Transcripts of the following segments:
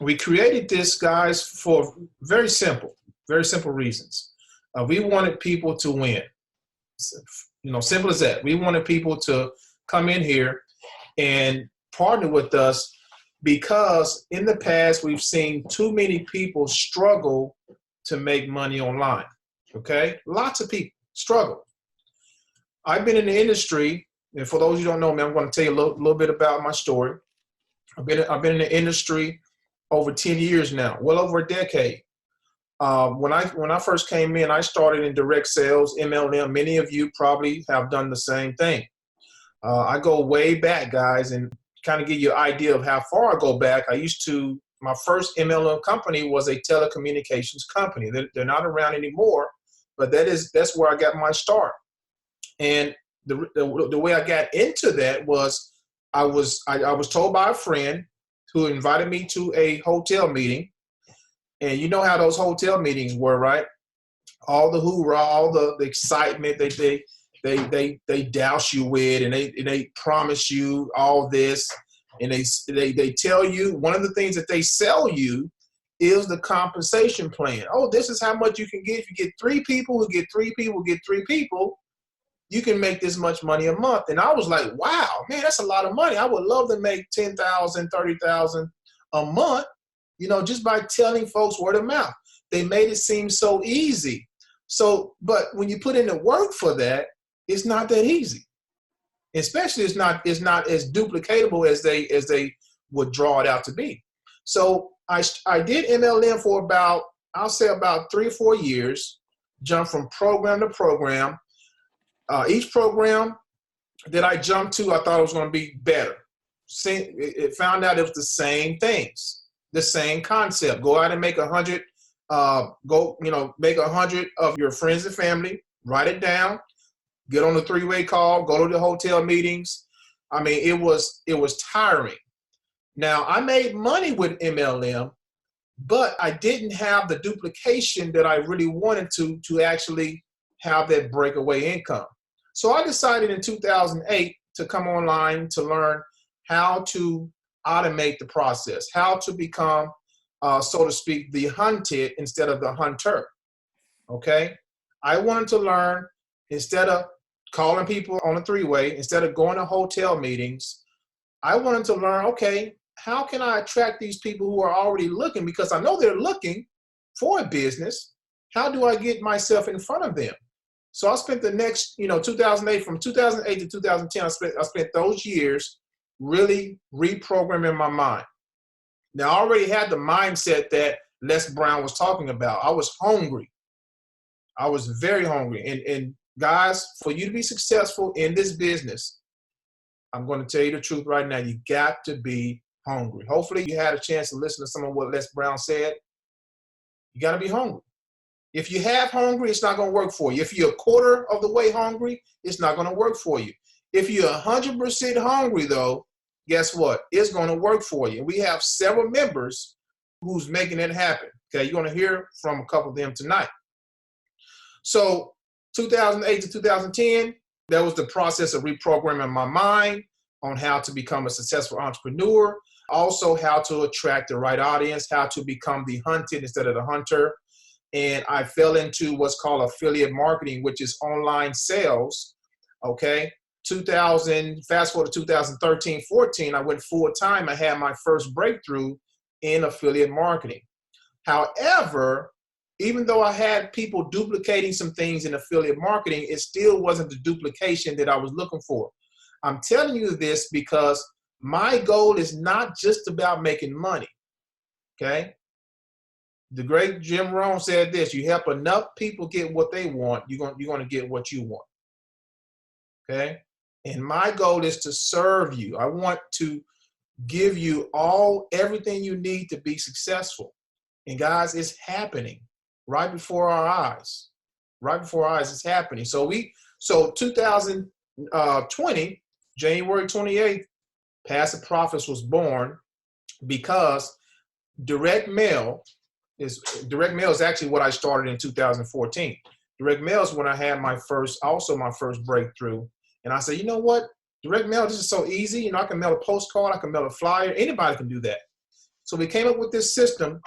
We created this, guys, for very simple reasons. We wanted people to win. Simple as that. We wanted people to come in here and partner with us because in the past, we've seen too many people struggle to make money online. Okay? Lots of people struggle. I've been in the industry, and for those who don't know me, I'm going to tell you a little bit about my story. I've been in the industry over 10 years now, well over a decade. When I first came in, I started in direct sales, MLM. Many of you probably have done the same thing. I go way back, guys, and kind of give you an idea of how far I go back. My first MLM company was a telecommunications company. They're not around anymore, but that's where I got my start. And the way I got into that was I was told by a friend who invited me to a hotel meeting. And you know how those hotel meetings were, right? All the hoorah, all the excitement they douse you with, and they promise you all this, and they tell you one of the things that they sell you is the compensation plan. Oh, this is how much you can get if you get 3 people who get 3 people get 3 people. You can make this much money a month. And I was like, wow, man, that's a lot of money. I would love to make $10,000, $30,000 a month, just by telling folks word of mouth. They made it seem so easy. But when you put in the work for that, it's not that easy. Especially it's not as duplicatable as they would draw it out to be. So I did MLM for about 3 or 4 years, jumped from program to program. Each program that I jumped to, I thought it was going to be better. It found out it was the same things, the same concept. Go out and make 100. Make 100 of your friends and family. Write it down. Get on the 3-way call. Go to the hotel meetings. I mean, it was tiring. Now I made money with MLM, but I didn't have the duplication that I really wanted to actually have that breakaway income. So I decided in 2008 to come online to learn how to automate the process, how to become, so to speak, the hunted instead of the hunter. Okay? I wanted to learn, instead of calling people on a 3-way, instead of going to hotel meetings, I wanted to learn, okay, how can I attract these people who are already looking? Because I know they're looking for a business. How do I get myself in front of them? So I spent the next, 2008, from 2008 to 2010, I spent those years really reprogramming my mind. Now, I already had the mindset that Les Brown was talking about. I was hungry. I was very hungry. And guys, for you to be successful in this business, I'm going to tell you the truth right now. You got to be hungry. Hopefully you had a chance to listen to some of what Les Brown said. You got to be hungry. If you have hungry, it's not going to work for you. If you're a quarter of the way hungry, it's not going to work for you. If you're 100% hungry, though, guess what? It's going to work for you. And we have several members who's making it happen. Okay, you're going to hear from a couple of them tonight. So 2008 to 2010, that was the process of reprogramming my mind on how to become a successful entrepreneur, also how to attract the right audience, how to become the hunted instead of the hunter. And I fell into what's called affiliate marketing, which is online sales. Okay. Fast forward to 2013, 14, I went full time. I had my first breakthrough in affiliate marketing. However, even though I had people duplicating some things in affiliate marketing, it still wasn't the duplication that I was looking for. I'm telling you this because my goal is not just about making money. Okay. The great Jim Rohn said this: you help enough people get what they want, you're going to get what you want. Okay? And my goal is to serve you. I want to give you everything you need to be successful. And guys, it's happening right before our eyes. Right before our eyes, it's happening. So 2020, January 28th, Passive Profits was born because direct mail is actually what I started in 2014. Direct mail is when I had my first breakthrough. And I said, you know what? Direct mail, this is so easy. I can mail a postcard, I can mail a flyer. Anybody can do that. So we came up with this system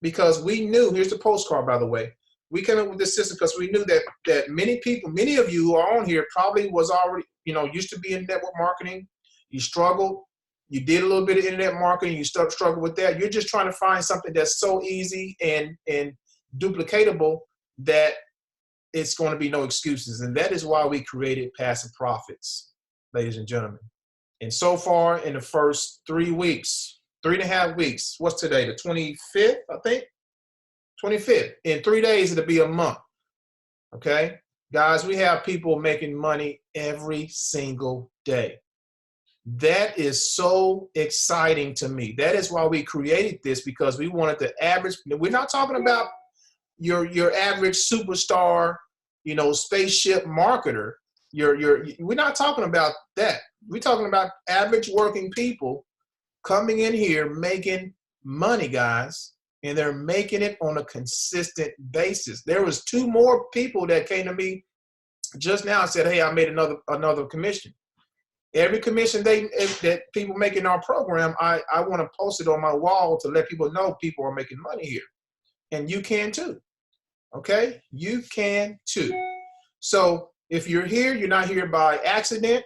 because we knew, here's the postcard, by the way. We came up with this system because we knew that many people, many of you who are on here probably was already, used to be in network marketing. You struggled. You did a little bit of internet marketing. You struggled with that. You're just trying to find something that's so easy and duplicatable that it's going to be no excuses. And that is why we created Passive Profits, ladies and gentlemen. And so far in the first 3 weeks, 3.5 weeks, what's today? The 25th, I think? 25th. In 3 days, it'll be a month. Okay? Guys, we have people making money every single day. That is so exciting to me. That is why we created this, because we wanted the average. We're not talking about your average superstar, spaceship marketer. We're not talking about that. We're talking about average working people coming in here making money, guys, and they're making it on a consistent basis. There was 2 more people that came to me just now and said, hey, I made another commission. Every commission that people make in our program, I want to post it on my wall to let people know people are making money here. And you can too. Okay? You can too. So if you're here, you're not here by accident.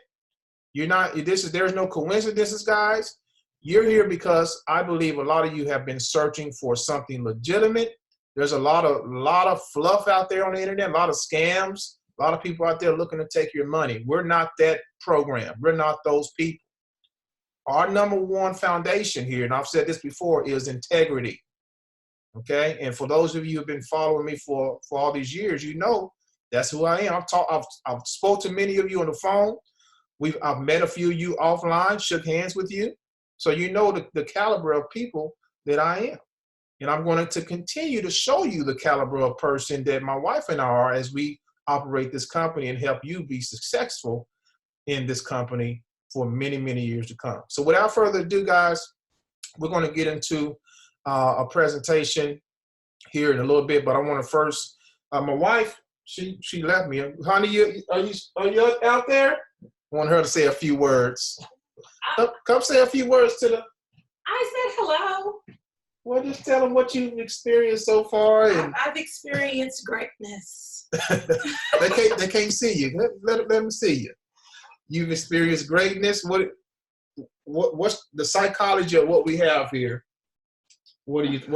There's no coincidences, guys. You're here because I believe a lot of you have been searching for something legitimate. There's a lot of fluff out there on the internet, a lot of scams. A lot of people out there looking to take your money. We're not that program. We're not those people. Our number one foundation here, and I've said this before, is integrity. Okay? And for those of you who have been following me for all these years, that's who I am. I've spoke to many of you on the phone. I've met a few of you offline, shook hands with you. So the caliber of people that I am. And I'm going to continue to show you the caliber of person that my wife and I are as we operate this company and help you be successful in this company for many, many years to come. So without further ado, guys, we're going to get into a presentation here in a little bit, but I want to first, my wife, she left me. Honey, are you out there? I want her to say a few words. Come say a few words to the. I said hello. Well, just tell them what you've experienced so far. And I've experienced greatness. they can't see you. Let them see you. You've experienced greatness. What's the psychology of what we have here? You just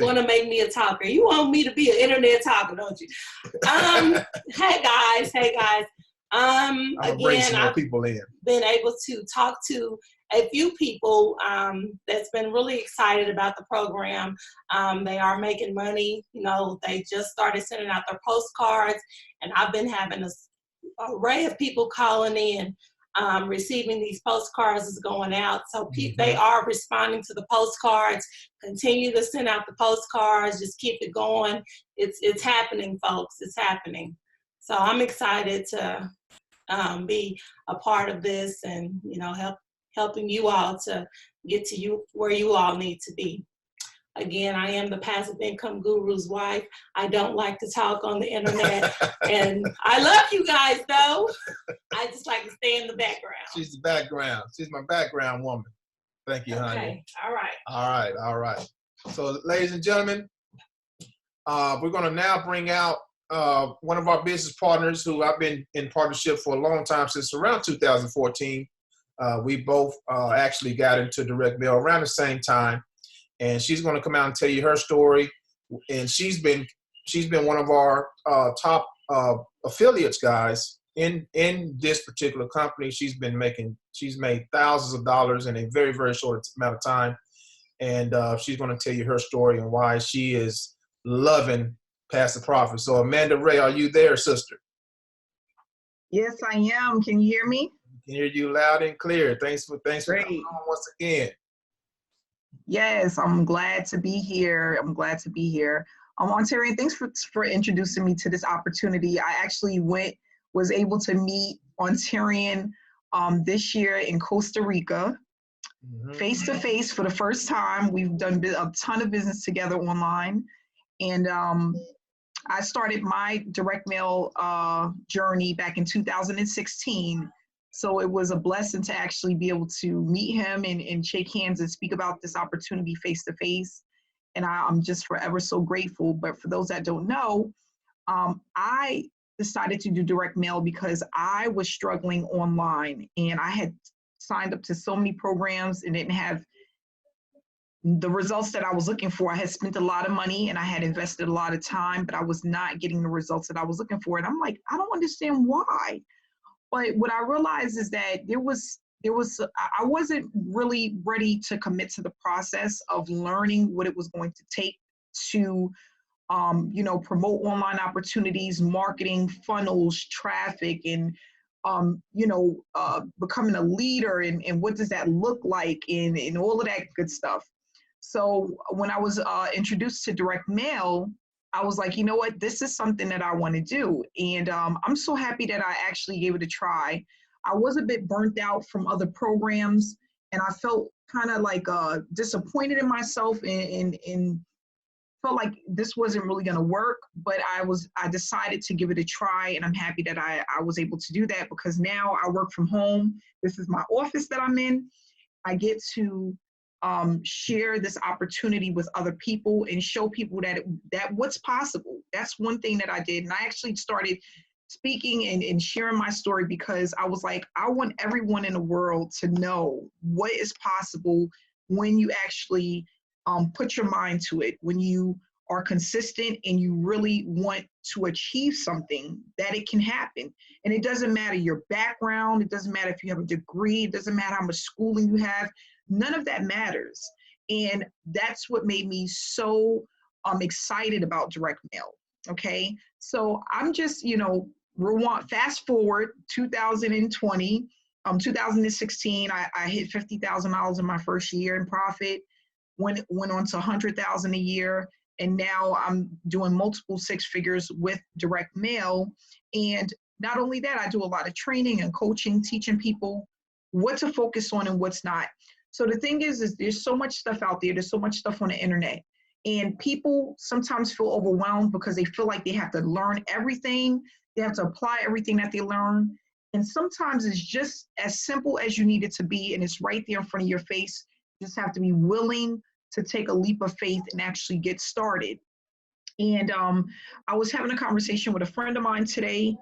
want to make me a talker. You want me to be an internet talker, don't you? Hey guys. Again, I've been able to talk to a few people that's been really excited about the program. They are making money. They just started sending out their postcards, and I've been having an array of people calling in, receiving these postcards is going out. So they are responding to the postcards. Continue to send out the postcards. Just keep it going. It's happening, folks. It's happening. So I'm excited to be a part of this and, helping you all to get to where you all need to be. Again, I am the passive income guru's wife. I don't like to talk on the internet. And I love you guys, though. I just like to stay in the background. She's the background. She's my background woman. Thank you, honey. Okay. All right. So, ladies and gentlemen, we're going to now bring out one of our business partners who I've been in partnership for a long time, since around 2014. We both actually got into direct mail around the same time, and she's going to come out and tell you her story. And she's been one of our top affiliates, guys, in this particular company. She's made thousands of dollars in a very, very short amount of time, and she's going to tell you her story and why she is loving Passive Profits. So Amanda Wray, are you there, sister? Yes, I am. Can you hear me? I can hear you loud and clear. Thanks for coming on once again. Yes, I'm glad to be here. Ontarian, thanks for introducing me to this opportunity. I actually was able to meet Ontarian this year in Costa Rica, face to face for the first time. We've done a ton of business together online, and I started my direct mail journey back in 2016 So it was a blessing to actually be able to meet him and shake hands and speak about this opportunity face to face. And I'm just forever so grateful. But for those that don't know, I decided to do direct mail because I was struggling online and I had signed up to so many programs and didn't have the results that I was looking for. I had spent a lot of money and I had invested a lot of time, but I was not getting the results that I was looking for. And I'm like, I don't understand why. But what I realized is that I wasn't really ready to commit to the process of learning what it was going to take to promote online opportunities, marketing, funnels, traffic, and becoming a leader, and what does that look like, and all of that good stuff. So when I was introduced to direct mail, I was like, you know what, this is something that I want to do. And I'm so happy that I actually gave it a try. I was a bit burnt out from other programs, and I felt kind of like disappointed in myself and felt like this wasn't really going to work, but I decided to give it a try, and I'm happy that I was able to do that because now I work from home. This is my office that I'm in. I get to share this opportunity with other people and show people that what's possible. That's one thing that I did. And I actually started speaking and sharing my story because I was like, I want everyone in the world to know what is possible when you actually put your mind to it, when you are consistent and you really want to achieve something, that it can happen. And it doesn't matter your background. It doesn't matter if you have a degree. It doesn't matter how much schooling you have. None of that matters. And that's what made me so excited about direct mail. Okay. So I'm just, fast forward 2020, 2016, I hit 50,000 miles in my first year in profit, went on to 100,000 a year. And now I'm doing multiple six figures with direct mail. And not only that, I do a lot of training and coaching, teaching people what to focus on and what's not. So the thing is there's so much stuff out there. There's so much stuff on the internet. And people sometimes feel overwhelmed because they feel like they have to learn everything. They have to apply everything that they learn. And sometimes it's just as simple as you need it to be. And it's right there in front of your face. You just have to be willing to take a leap of faith and actually get started. And I was having a conversation with a friend of mine today.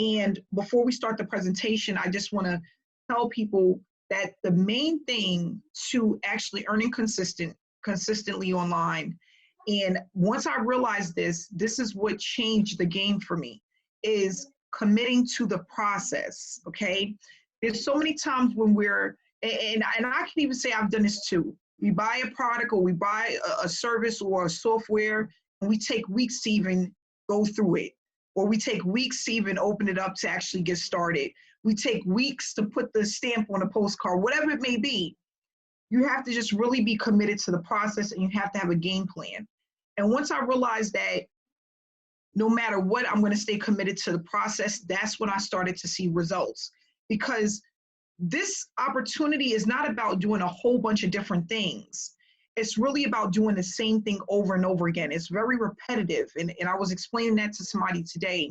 And before we start the presentation, I just want to tell people that the main thing to actually earning consistently online, and once I realized this is what changed the game for me, is committing to the process, okay? There's so many times when and I can even say I've done this too. We buy a product or we buy a service or a software, and we take weeks to even go through it, or we take weeks to even open it up to actually get started. We take weeks to put the stamp on a postcard, whatever it may be. You have to just really be committed to the process, and you have to have a game plan. And once I realized that no matter what, I'm going to stay committed to the process, that's when I started to see results. Because this opportunity is not about doing a whole bunch of different things. It's really about doing the same thing over and over again. It's very repetitive. And I was explaining that to somebody today.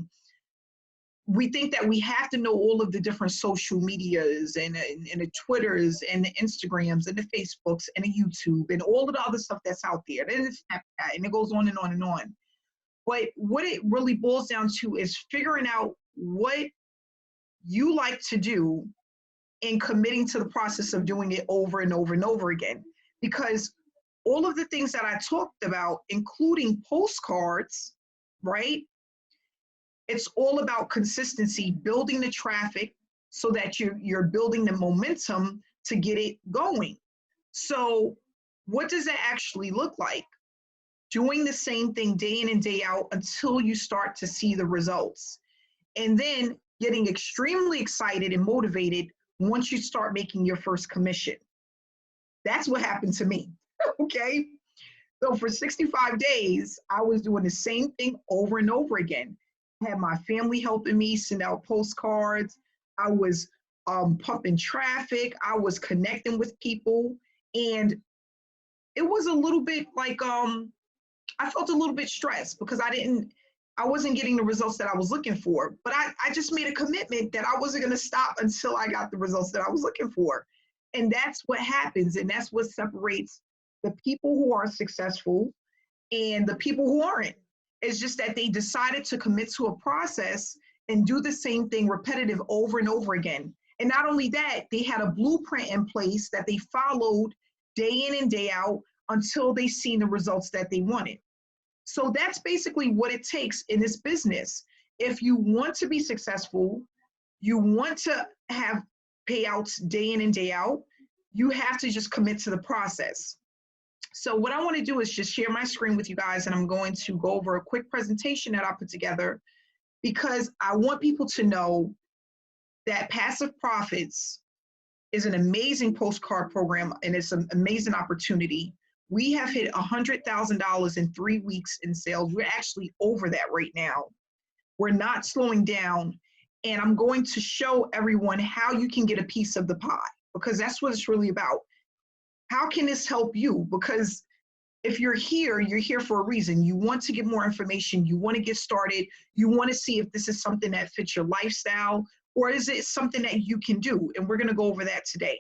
We think that we have to know all of the different social medias and the Twitters and the Instagrams and the Facebooks and the YouTube and all of the other stuff that's out there. And it's Snapchat, and it goes on and on and on. But what it really boils down to is figuring out what you like to do and committing to the process of doing it over and over and over again. Because all of the things that I talked about, including postcards, right? It's all about consistency, building the traffic so that you're building the momentum to get it going. So what does that actually look like? Doing the same thing day in and day out until you start to see the results. And then getting extremely excited and motivated once you start making your first commission. That's what happened to me, okay? So for 65 days, I was doing the same thing over and over again. I had my family helping me send out postcards. I was pumping traffic. I was connecting with people. And it was a little bit like, I felt a little bit stressed because I didn't I wasn't getting the results that I was looking for. But I just made a commitment that I wasn't going to stop until I got the results that I was looking for. And that's what happens. And that's what separates the people who are successful and the people who aren't. It's just that they decided to commit to a process and do the same thing repetitive over and over again. And not only that, they had a blueprint in place that they followed day in and day out until they seen the results that they wanted. So that's basically what it takes in this business. If you want to be successful, you want to have payouts day in and day out, you have to just commit to the process. So what I want to do is just share my screen with you guys, and I'm going to go over a quick presentation that I put together because I want people to know that Passive Profits is an amazing postcard program, and it's an amazing opportunity. We have hit $100,000 in 3 weeks in sales. We're actually over that right now. We're not slowing down, and I'm going to show everyone how you can get a piece of the pie, because that's what it's really about. How can this help you? Because if you're here for a reason. You want to get more information. You want to get started. You want to see if this is something that fits your lifestyle, or is it something that you can do? And we're going to go over that today.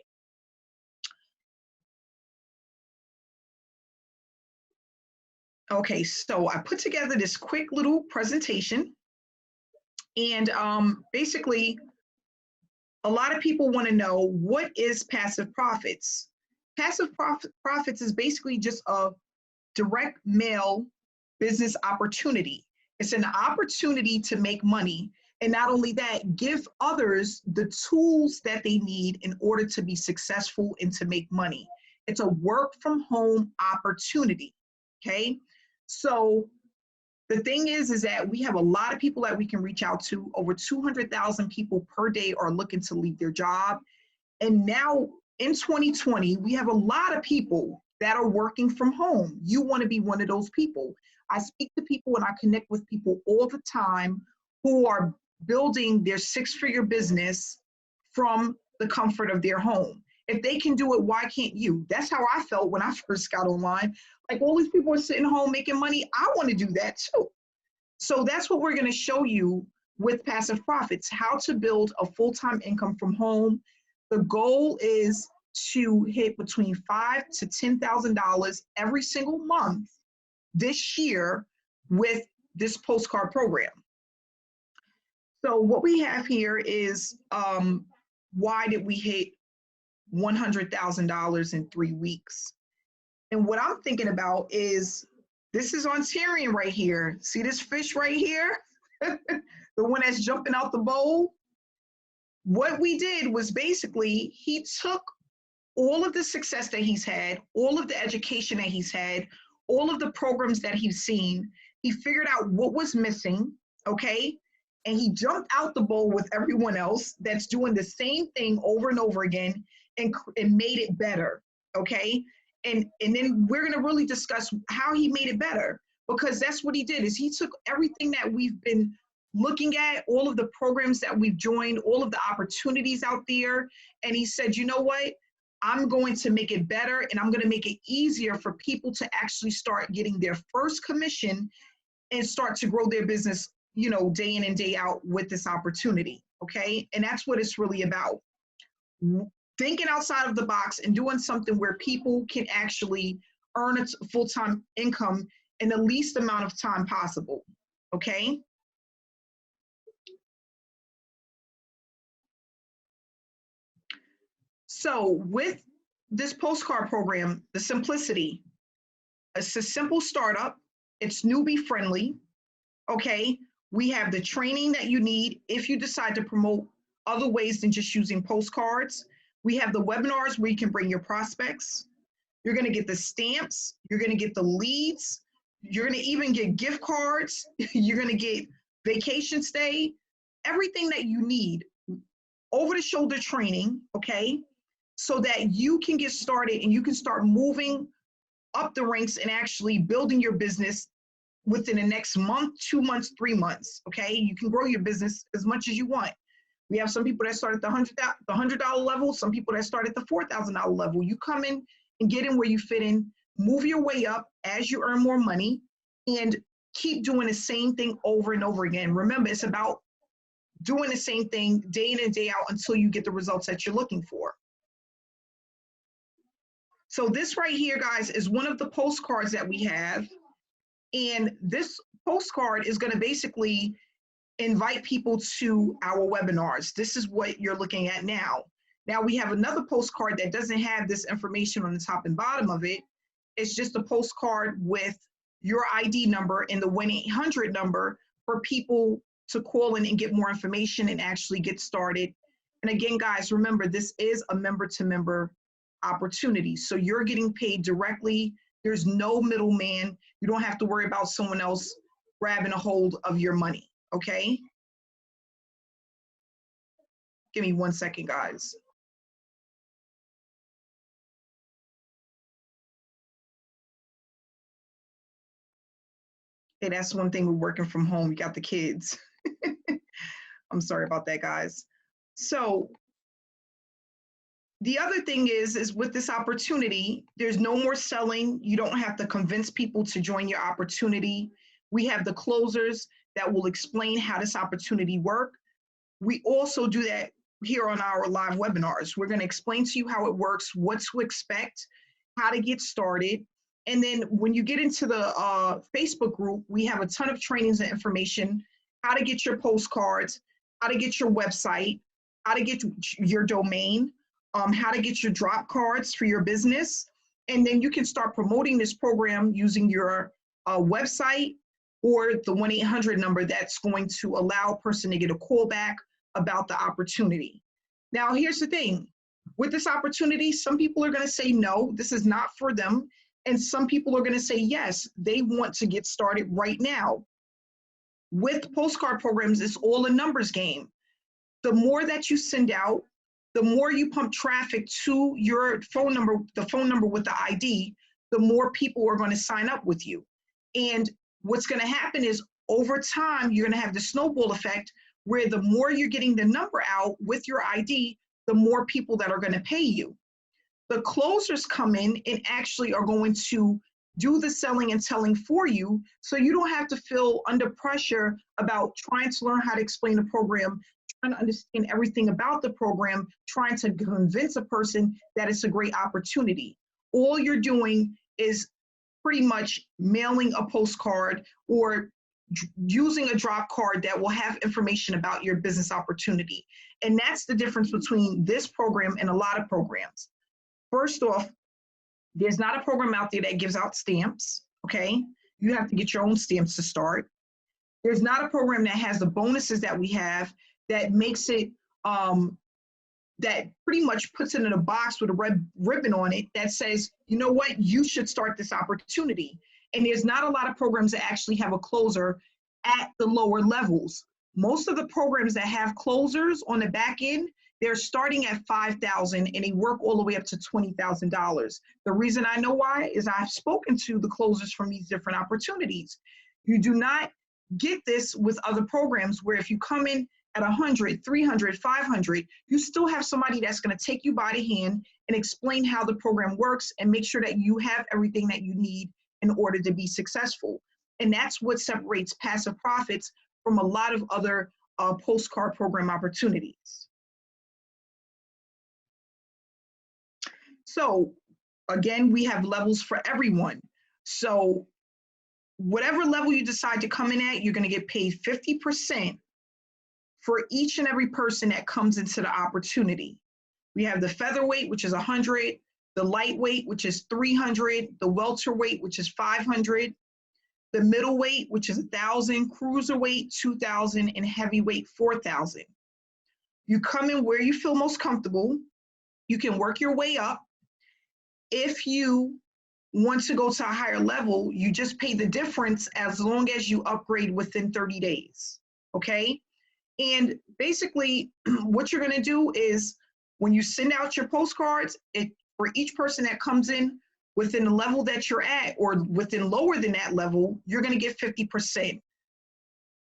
Okay, so I put together this quick little presentation, and basically, a lot of people want to know, what is Passive Profits? Passive Profits is basically just a direct mail business opportunity. It's an opportunity to make money, and not only that, give others the tools that they need in order to be successful and to make money. It's a work from home opportunity, okay? So the thing is that we have a lot of people that we can reach out to. Over 200,000 people per day are looking to leave their job. And now in 2020, we have a lot of people that are working from home. You want to be one of those people. I speak to people and I connect with people all the time who are building their six-figure business from the comfort of their home. If they can do it, why can't you? That's how I felt when I first got online. Like, all these people are sitting home making money. I want to do that too. So that's what we're going to show you with Passive Profits, how to build a full-time income from home. The goal is to hit between $5,000 to $10,000 every single month this year with this postcard program. So what we have here is why did we hit $100,000 in 3 weeks? And what I'm thinking about is, this is on Tyrion right here. See this fish right here? The one that's jumping out the bowl? What we did was basically, he took all of the success that he's had, all of the education that he's had, all of the programs that he's seen, he figured out what was missing, okay? And he jumped out the bowl with everyone else that's doing the same thing over and over again and made it better, okay? And then we're gonna really discuss how he made it better, because that's what he did, is he took everything that we've been looking at, all of the programs that we've joined, all of the opportunities out there, and he said, you know what? I'm going to make it better, and I'm going to make it easier for people to actually start getting their first commission and start to grow their business, you know, day in and day out with this opportunity, okay? And that's what it's really about. Thinking outside of the box and doing something where people can actually earn a full-time income in the least amount of time possible, okay? So with this postcard program, the simplicity, it's a simple startup, it's newbie friendly, okay? We have the training that you need if you decide to promote other ways than just using postcards. We have the webinars where you can bring your prospects. You're gonna get the stamps, you're gonna get the leads, you're gonna even get gift cards, you're gonna get vacation stay, everything that you need, over-the-shoulder training, okay? So that you can get started and you can start moving up the ranks and actually building your business within the next month, 2 months, 3 months, okay? You can grow your business as much as you want. We have some people that start at the $100 level, some people that start at the $4,000 level. You come in and get in where you fit in, move your way up as you earn more money. And keep doing the same thing over and over again. Remember, it's about doing the same thing day in and day out until you get the results that you're looking for. So this right here, guys, is one of the postcards that we have. And this postcard is going to basically invite people to our webinars. This is what you're looking at now. Now we have another postcard that doesn't have this information on the top and bottom of it. It's just a postcard with your ID number and the 1-800 number for people to call in and get more information and actually get started. And again, guys, remember, this is a member-to-member opportunity. So you're getting paid directly. There's no middleman. You don't have to worry about someone else grabbing a hold of your money, okay? Give me 1 second, guys. Hey, that's one thing with working from home. You got the kids. I'm sorry about that, guys. So the other thing is with this opportunity, there's no more selling. You don't have to convince people to join your opportunity. We have the closers that will explain how this opportunity works. We also do that here on our live webinars. We're going to explain to you how it works, what to expect, how to get started. And then when you get into the Facebook group, we have a ton of trainings and information, how to get your postcards, how to get your website, how to get your domain, how to get your drop cards for your business. And then you can start promoting this program using your website or the 1-800 number that's going to allow a person to get a call back about the opportunity. Now, here's the thing. With this opportunity, some people are going to say, no, this is not for them. And some people are going to say, yes, they want to get started right now. With postcard programs, it's all a numbers game. The more that you send out, the more you pump traffic to your phone number, the phone number with the ID, the more people are going to sign up with you. And what's going to happen is over time, you're going to have the snowball effect where the more you're getting the number out with your ID, the more people that are going to pay you. The closers come in and actually are going to do the selling and selling for you, so you don't have to feel under pressure about trying to learn how to explain the program, trying to understand everything about the program, trying to convince a person that it's a great opportunity. All you're doing is pretty much mailing a postcard or using a drop card that will have information about your business opportunity. And that's the difference between this program and a lot of programs. First off, there's not a program out there that gives out stamps, okay? You have to get your own stamps to start. There's not a program that has the bonuses that we have that makes it, that pretty much puts it in a box with a red ribbon on it that says, you know what, you should start this opportunity. And there's not a lot of programs that actually have a closer at the lower levels. Most of the programs that have closers on the back end, they're starting at $5,000 and they work all the way up to $20,000. The reason I know why is I've spoken to the closers from these different opportunities. You do not get this with other programs where if you come in at 100, 300, 500, you still have somebody that's going to take you by the hand and explain how the program works and make sure that you have everything that you need in order to be successful. And that's what separates Passive Profits from a lot of other postcard program opportunities. So again, we have levels for everyone. So whatever level you decide to come in at, you're going to get paid 50% for each and every person that comes into the opportunity. We have the featherweight, which is 100, the lightweight, which is 300, the welterweight, which is 500, the middleweight, which is 1,000, cruiserweight, 2,000, and heavyweight, 4,000. You come in where you feel most comfortable. You can work your way up. If you want to go to a higher level, you just pay the difference as long as you upgrade within 30 days, okay? And basically, what you're gonna do is when you send out your postcards, for each person that comes in within the level that you're at or within lower than that level, you're gonna get 50%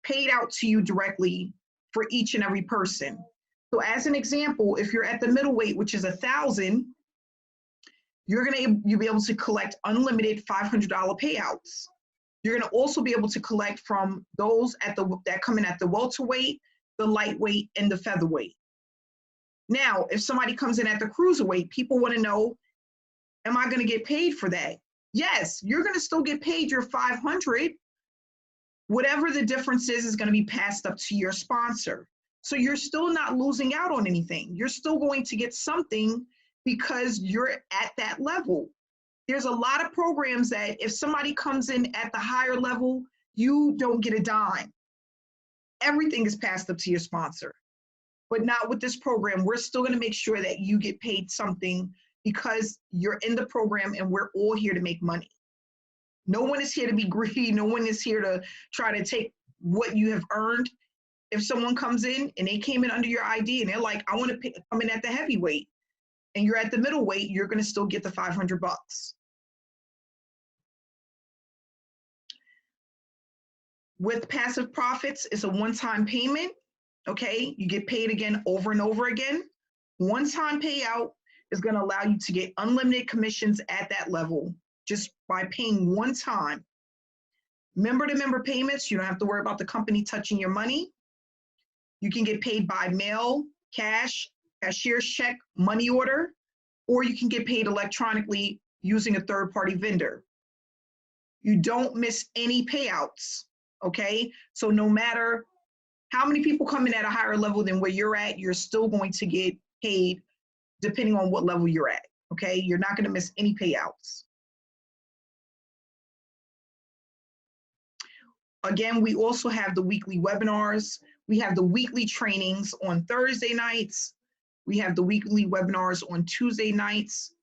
paid out to you directly for each and every person. So as an example, if you're at the middleweight, which is 1,000, you'll be able to collect unlimited $500 payouts. You're going to also be able to collect from those that come in at the welterweight, the lightweight, and the featherweight. Now, if somebody comes in at the cruiserweight, people want to know, am I going to get paid for that? Yes, you're going to still get paid your $500. Whatever the difference is going to be passed up to your sponsor. So you're still not losing out on anything. You're still going to get something because you're at that level. There's a lot of programs that if somebody comes in at the higher level, you don't get a dime. Everything is passed up to your sponsor. But not with this program. We're still going to make sure that you get paid something because you're in the program and we're all here to make money. No one is here to be greedy. No one is here to try to take what you have earned. If someone comes in and they came in under your ID and they're like, I want to come in at the heavyweight, and you're at the middleweight, you're going to still get the $500. With passive profits, it's a one-time payment. Okay, you get paid again over and over again. One-time payout is going to allow you to get unlimited commissions at that level just by paying one time. Member-to-member payments, you don't have to worry about the company touching your money. You can get paid by mail, cash, cashier's check, money order, or you can get paid electronically using a third-party vendor. You don't miss any payouts, okay? So no matter how many people come in at a higher level than where you're at, you're still going to get paid depending on what level you're at, okay? You're not going to miss any payouts. Again, we also have the weekly webinars. We have the weekly trainings on Thursday nights. We have the weekly webinars on Tuesday nights.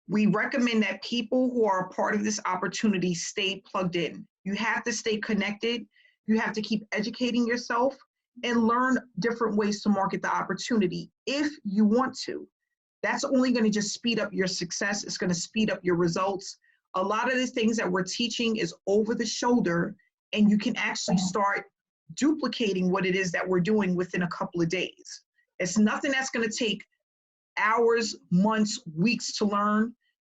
We recommend that people who are a part of this opportunity stay plugged in. You have to stay connected. You have to keep educating yourself and learn different ways to market the opportunity if you want to. That's only going to just speed up your success. It's going to speed up your results. A lot of the things that we're teaching is over the shoulder, and you can actually start duplicating what it is that we're doing within a couple of days. It's nothing that's going to take hours, months, weeks to learn.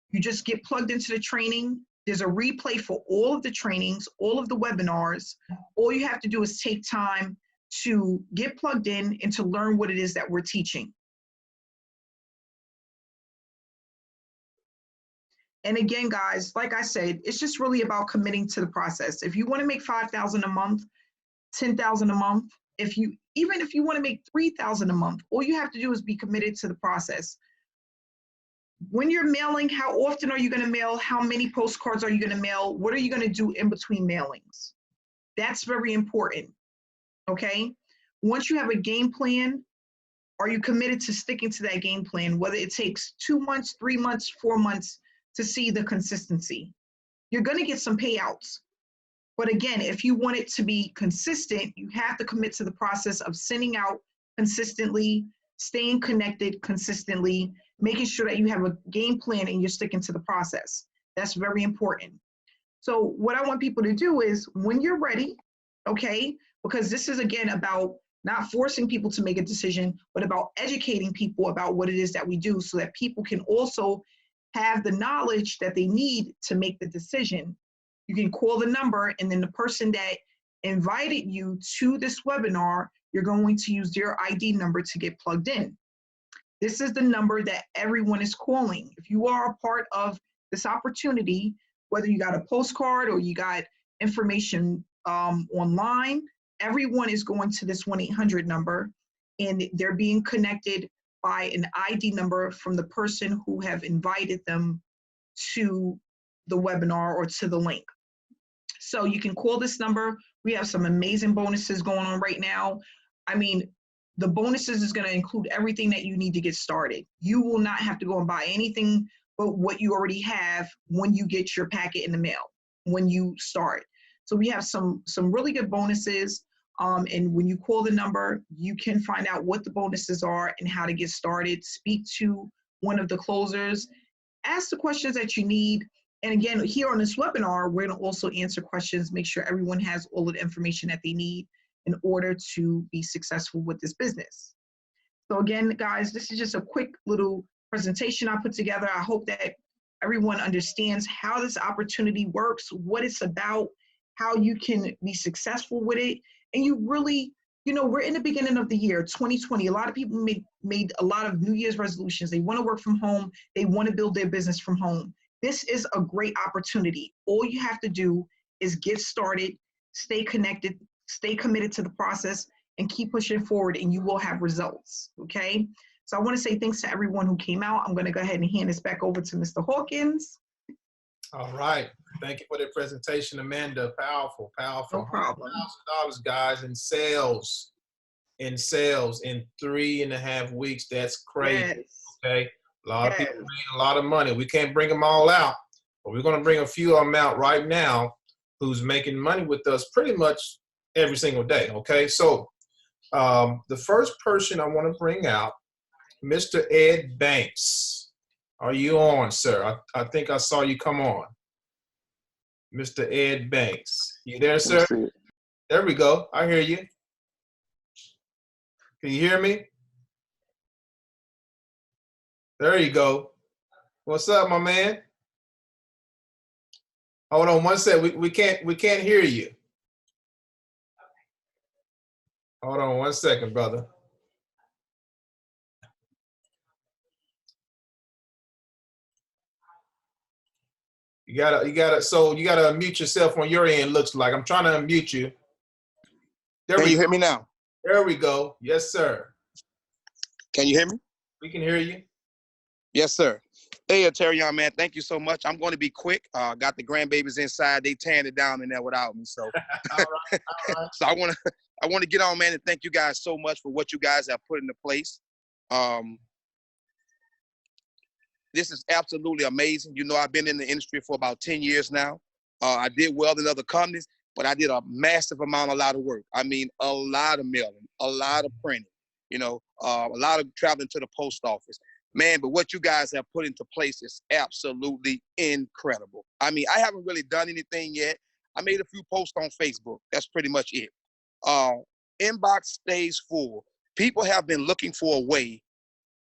You just get plugged into the training. There's a replay for all of the trainings, all of the webinars. All you have to do is take time to get plugged in and to learn what it is that we're teaching. And again, guys, like I said, it's just really about committing to the process. If you want to make $5,000 a month, $10,000 a month, even if you want to make $3,000 a month, all you have to do is be committed to the process. When you're mailing, how often are you going to mail? How many postcards are you going to mail? What are you going to do in between mailings? That's very important, okay? Once you have a game plan, are you committed to sticking to that game plan, whether it takes 2 months, 3 months, 4 months to see the consistency? You're going to get some payouts. But again, if you want it to be consistent, you have to commit to the process of sending out consistently, staying connected consistently, making sure that you have a game plan and you're sticking to the process. That's very important. So what I want people to do is when you're ready, okay, because this is again about not forcing people to make a decision, but about educating people about what it is that we do so that people can also have the knowledge that they need to make the decision. You can call the number, and then the person that invited you to this webinar, you're going to use their ID number to get plugged in. This is the number that everyone is calling. If you are a part of this opportunity, whether you got a postcard or you got information online, everyone is going to this 1-800 number, and they're being connected by an ID number from the person who have invited them to the webinar or to the link. So you can call this number. We have some amazing bonuses going on right now. I mean, the bonuses is going to include everything that you need to get started. You will not have to go and buy anything but what you already have when you get your packet in the mail, when you start. So we have some really good bonuses. And when you call the number, you can find out what the bonuses are and how to get started. Speak to one of the closers. Ask the questions that you need. And again, here on this webinar, we're going to also answer questions, make sure everyone has all of the information that they need in order to be successful with this business. So again, guys, this is just a quick little presentation I put together. I hope that everyone understands how this opportunity works, what it's about, how you can be successful with it. And you really, we're in the beginning of the year, 2020. A lot of people made a lot of New Year's resolutions. They want to work from home. They want to build their business from home. This is a great opportunity. All you have to do is get started, stay connected, stay committed to the process, and keep pushing forward, and you will have results, okay? So I want to say thanks to everyone who came out. I'm going to go ahead and hand this back over to Mr. Hawkins. All right. Thank you for the presentation, Amanda. Powerful, powerful. No problem. $100,000, guys, in sales. In 3.5 weeks. That's crazy. Yes. Okay. A lot of people made a lot of money. We can't bring them all out, but we're going to bring a few of them out right now who's making money with us pretty much every single day. Okay. So the first person I want to bring out, Mr. Ed Banks. Are you on, sir? I think I saw you come on. Mr. Ed Banks. You there, sir? There we go. I hear you. Can you hear me? There you go. What's up, my man? Hold on one sec. We can't hear you. Hold on one second, brother. You gotta unmute yourself on your end, looks like. I'm trying to unmute you. Can you hear me now? There we go. Yes, sir. Can you hear me? We can hear you. Yes, sir. Hey, Terrion, man, thank you so much. I'm going to be quick. Got the grandbabies inside. They tearing it down in there without me. So, all right. So I want to get on, man, and thank you guys so much for what you guys have put into place. This is absolutely amazing. I've been in the industry for about 10 years now. I did well in other companies, but I did a massive amount, a lot of work. I mean, a lot of mailing, a lot of printing, a lot of traveling to the post office. Man, but what you guys have put into place is absolutely incredible. I mean, I haven't really done anything yet. I made a few posts on Facebook. That's pretty much it. Inbox stays full. People have been looking for a way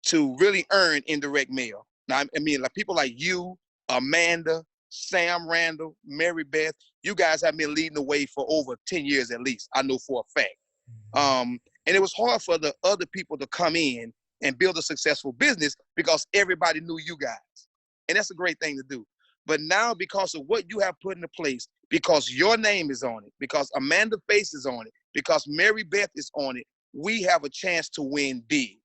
to really earn indirect mail. Now, I mean, like people like you, Amanda, Sam Randall, Mary Beth, you guys have been leading the way for over 10 years at least, I know for a fact. And it was hard for the other people to come in and build a successful business because everybody knew you guys. And that's a great thing to do. But now because of what you have put into place, because your name is on it, because Amanda Face is on it, because Mary Beth is on it, we have a chance to win big.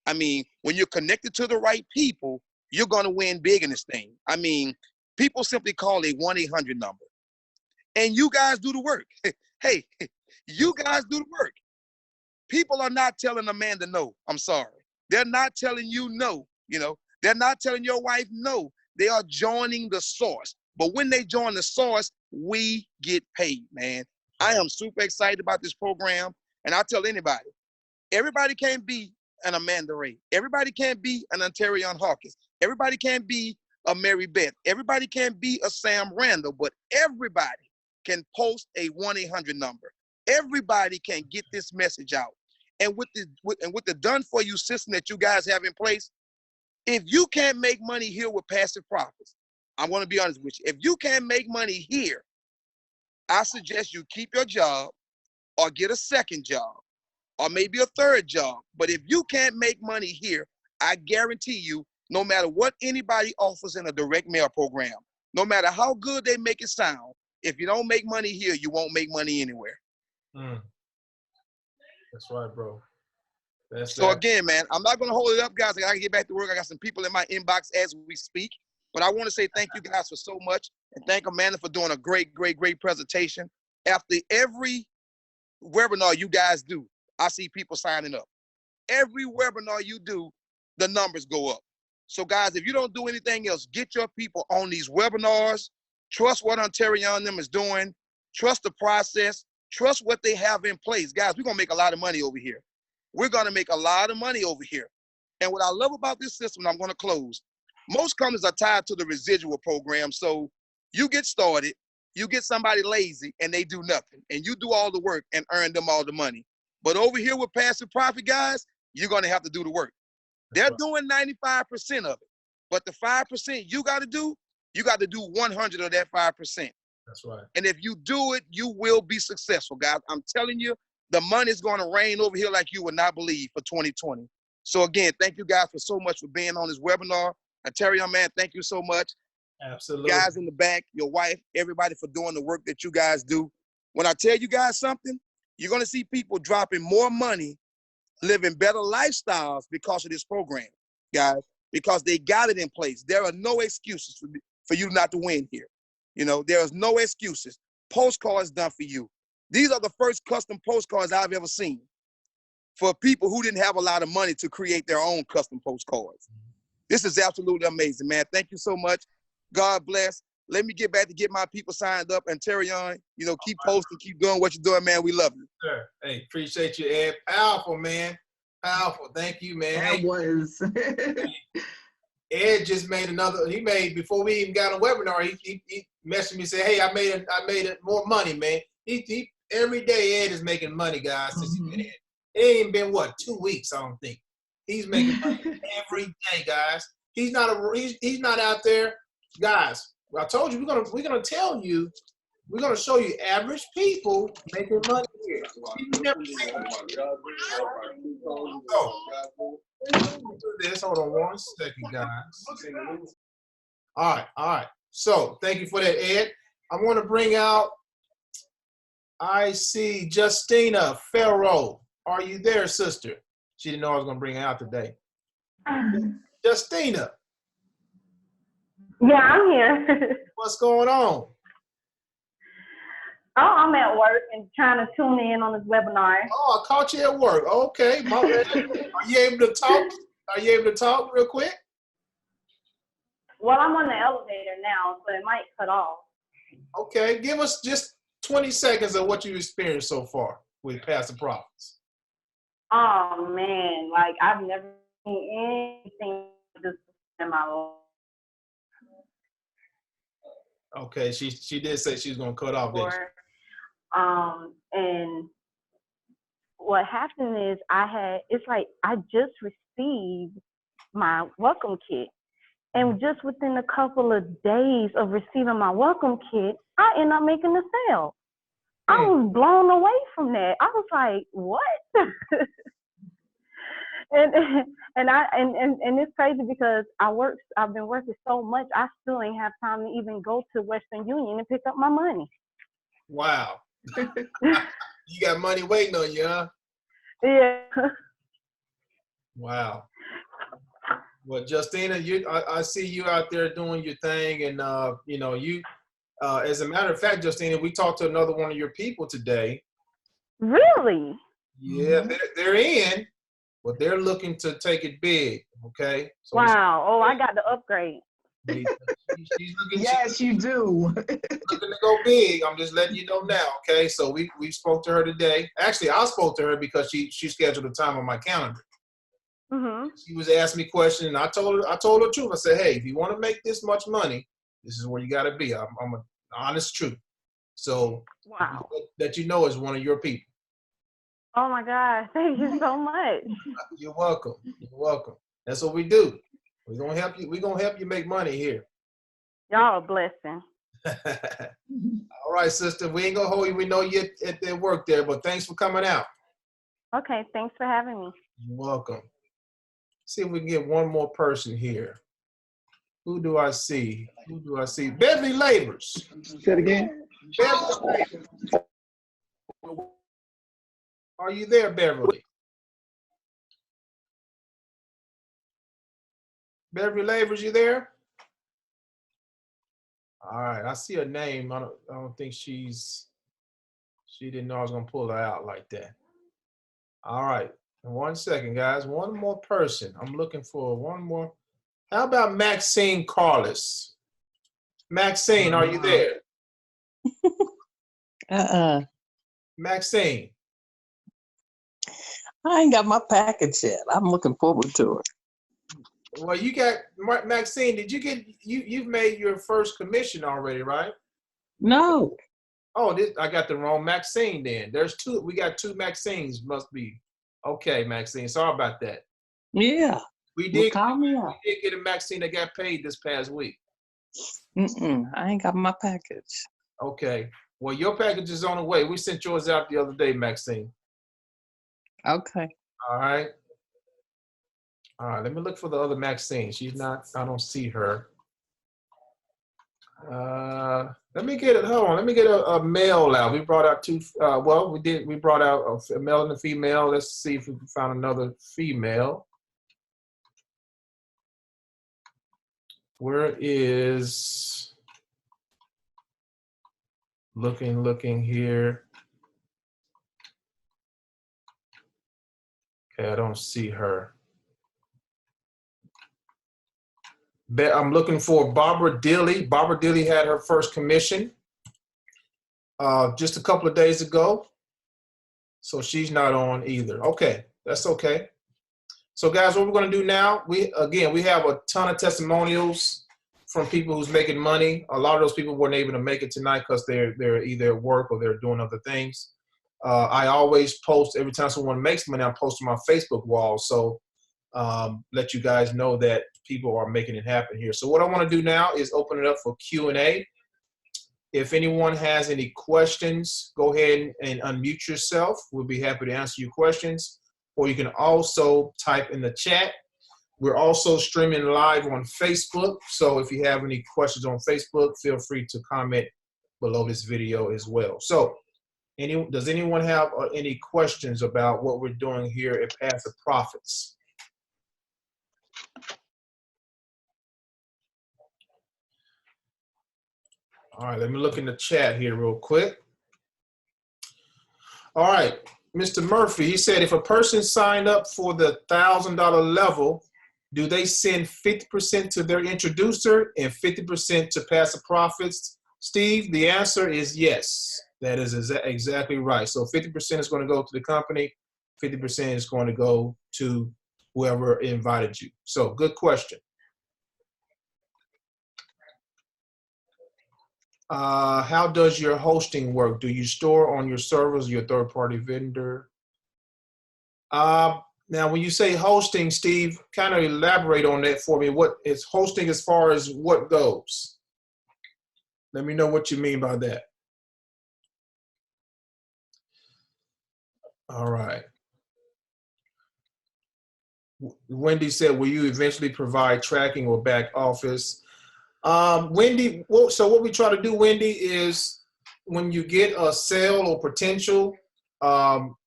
I mean, when you're connected to the right people, you're going to win big in this thing. I mean, people simply call a 1-800 number. And you guys do the work. Hey, you guys do the work. People are not telling Amanda no. I'm sorry. They're not telling you no. They're not telling your wife no. They are joining the source. But when they join the source, we get paid, man. I am super excited about this program. And I tell anybody, everybody can't be an Amanda Ray. Everybody can't be an Ontario Hawkins. Everybody can't be a Mary Beth. Everybody can't be a Sam Randall, but everybody can post a 1-800 number. Everybody can get this message out. And with the done for you system that you guys have in place, if you can't make money here with passive profits, I'm going to be honest with you. If you can't make money here, I suggest you keep your job or get a second job or maybe a third job. But if you can't make money here, I guarantee you, no matter what anybody offers in a direct mail program, no matter how good they make it sound, if you don't make money here, you won't make money anywhere. That's right, bro. So again, man, I'm not going to hold it up, guys. I got to get back to work. I got some people in my inbox as we speak. But I want to say thank you guys for so much. And thank Amanda for doing a great, great, great presentation. After every webinar you guys do, I see people signing up. Every webinar you do, the numbers go up. So guys, if you don't do anything else, get your people on these webinars. Trust what Ontario and them is doing. Trust the process. Trust what they have in place. Guys, we're going to make a lot of money over here. We're going to make a lot of money over here. And what I love about this system, and I'm going to close, most companies are tied to the residual program. So you get started, you get somebody lazy, and they do nothing. And you do all the work and earn them all the money. But over here with passive profit, guys, you're going to have to do the work. They're doing 95% of it. But the 5% you got to do 100 of that 5%. That's right. And if you do it, you will be successful, guys. I'm telling you, the money is going to rain over here like you would not believe for 2020. So again, thank you guys for so much for being on this webinar. Ontario, man, thank you so much. Absolutely. Guys in the back, your wife, everybody for doing the work that you guys do. When I tell you guys something, you're going to see people dropping more money, living better lifestyles because of this program, guys, because they got it in place. There are no excuses for you not to win here. You know, there's no excuses. Postcards done for you. These are the first custom postcards I've ever seen for people who didn't have a lot of money to create their own custom postcards. This is absolutely amazing, man. Thank you so much. God bless. Let me get back to get my people signed up. And Terrion, you know, keep posting, keep doing what you're doing, man. We love you. Sure. Hey, appreciate you, Ed. Powerful, man. Powerful. Thank you, man. That was. Ed just made another. He made before we even got a webinar. He messaged me and said, "Hey, I made it more money, man." He every day Ed is making money, guys. Since he been in. It ain't been what 2 weeks. I don't think he's making money every day, guys. He's not out there, guys. I told you we're gonna tell you. We're gonna show you average people making money here. People never make money. Do this. Hold on 1 second, guys. All right. So thank you for that, Ed. I want to bring out. I see Justina Farrow. Are you there, sister? She didn't know I was going to bring her out today. Justina. Yeah, I'm here. What's going on? Oh, I'm at work and trying to tune in on this webinar. Oh, I caught you at work. Okay, my bad. Are you able to talk? Are you able to talk real quick? Well, I'm on the elevator now, so it might cut off. Okay, give us just 20 seconds of what you've experienced so far with Pastor Prophets. Oh man, like I've never seen anything like this in my life. Okay, she did say she was gonna cut off this. And what happened is I just received my welcome kit. And just within a couple of days of receiving my welcome kit, I ended up making a sale. I was blown away from that. I was like, what? and it's crazy because I've been working so much, I still ain't have time to even go to Western Union and pick up my money. Wow. You got money waiting on you, huh? Yeah. Wow. Well, Justina, I see you out there doing your thing, and you know, as a matter of fact, Justina, we talked to another one of your people today. Really? Yeah, they're in, but they're looking to take it big. Okay. So wow. Oh, I got the upgrade. She's looking, Yes, you do. looking to go big. I'm just letting you know now. Okay. So we spoke to her today. Actually, I spoke to her because she scheduled a time on my calendar. Mm-hmm. She was asking me questions, and I told her the truth. I said, hey, if you want to make this much money, this is where you got to be. I'm an honest truth. So wow, that you know is one of your people. Oh my God, thank you so much. You're welcome. You're welcome. That's what we do. We're gonna help you. We're gonna help you make money here. Y'all a blessing. All right, sister. We ain't gonna hold you. We know you at their work there, but thanks for coming out. Okay, thanks for having me. You're welcome. See if we can get one more person here. Who do I see? Beverly Labors. Say it again. Beverly Labors. Are you there, Beverly? Beverly Labors, you there? All right, I see her name. I don't think she didn't know I was gonna pull her out like that. All right, 1 second, guys. One more person. I'm looking for one more. How about Maxine Carlos? Maxine, are you there? Maxine. I ain't got my package yet. I'm looking forward to it. Well, you got Maxine. Did you get you've made your first commission already, right? No. Oh, I got the wrong Maxine then. There's two. We got two Maxines. Must be okay, Maxine. Sorry about that. Yeah. We Well, did, call me we up. did get a Maxine that got paid this past week. I ain't got my package. Okay. Well, your package is on the way. We sent yours out the other day, Maxine. Okay. All right. All right. Let me look for the other Maxine. She's not, I don't see her. Let me get it. Hold on. Let me get a male out. We brought out two. Well, we brought out a male and a female. Let's see if we can find another female. Where is looking here? Okay, I don't see her. I'm looking for Barbara Dilly. Barbara Dilly had her first commission just a couple of days ago. So she's not on either. Okay, that's okay. So guys, what we're gonna do now, we have a ton of testimonials from people who's making money. A lot of those people weren't able to make it tonight because they're either at work or they're doing other things. I always post, every time someone makes money, I post on my Facebook wall. So let you guys know that people are making it happen here. So what I want to do now is open it up for Q&A. If anyone has any questions, go ahead and unmute yourself. We'll be happy to answer your questions. Or you can also type in the chat. We're also streaming live on Facebook. So if you have any questions on Facebook, feel free to comment below this video as well. So does anyone have any questions about what we're doing here at Passive Profits? All right, let me look in the chat here real quick. All right, Mr. Murphy, he said if a person signed up for the $1,000 level, do they send 50% to their introducer and 50% to Passive Profits? Steve, the answer is yes. That is exactly right. So 50% is going to go to the company, 50% is going to go to whoever invited you. So good question. How does your hosting work? Do you store on your servers, your third-party vendor? Now, when you say hosting, Steve, kind of elaborate on that for me. What is hosting as far as what goes? Let me know what you mean by that. All right. Wendy said, will you eventually provide tracking or back office? Wendy, so what we try to do, Wendy, is when you get a sale or potential,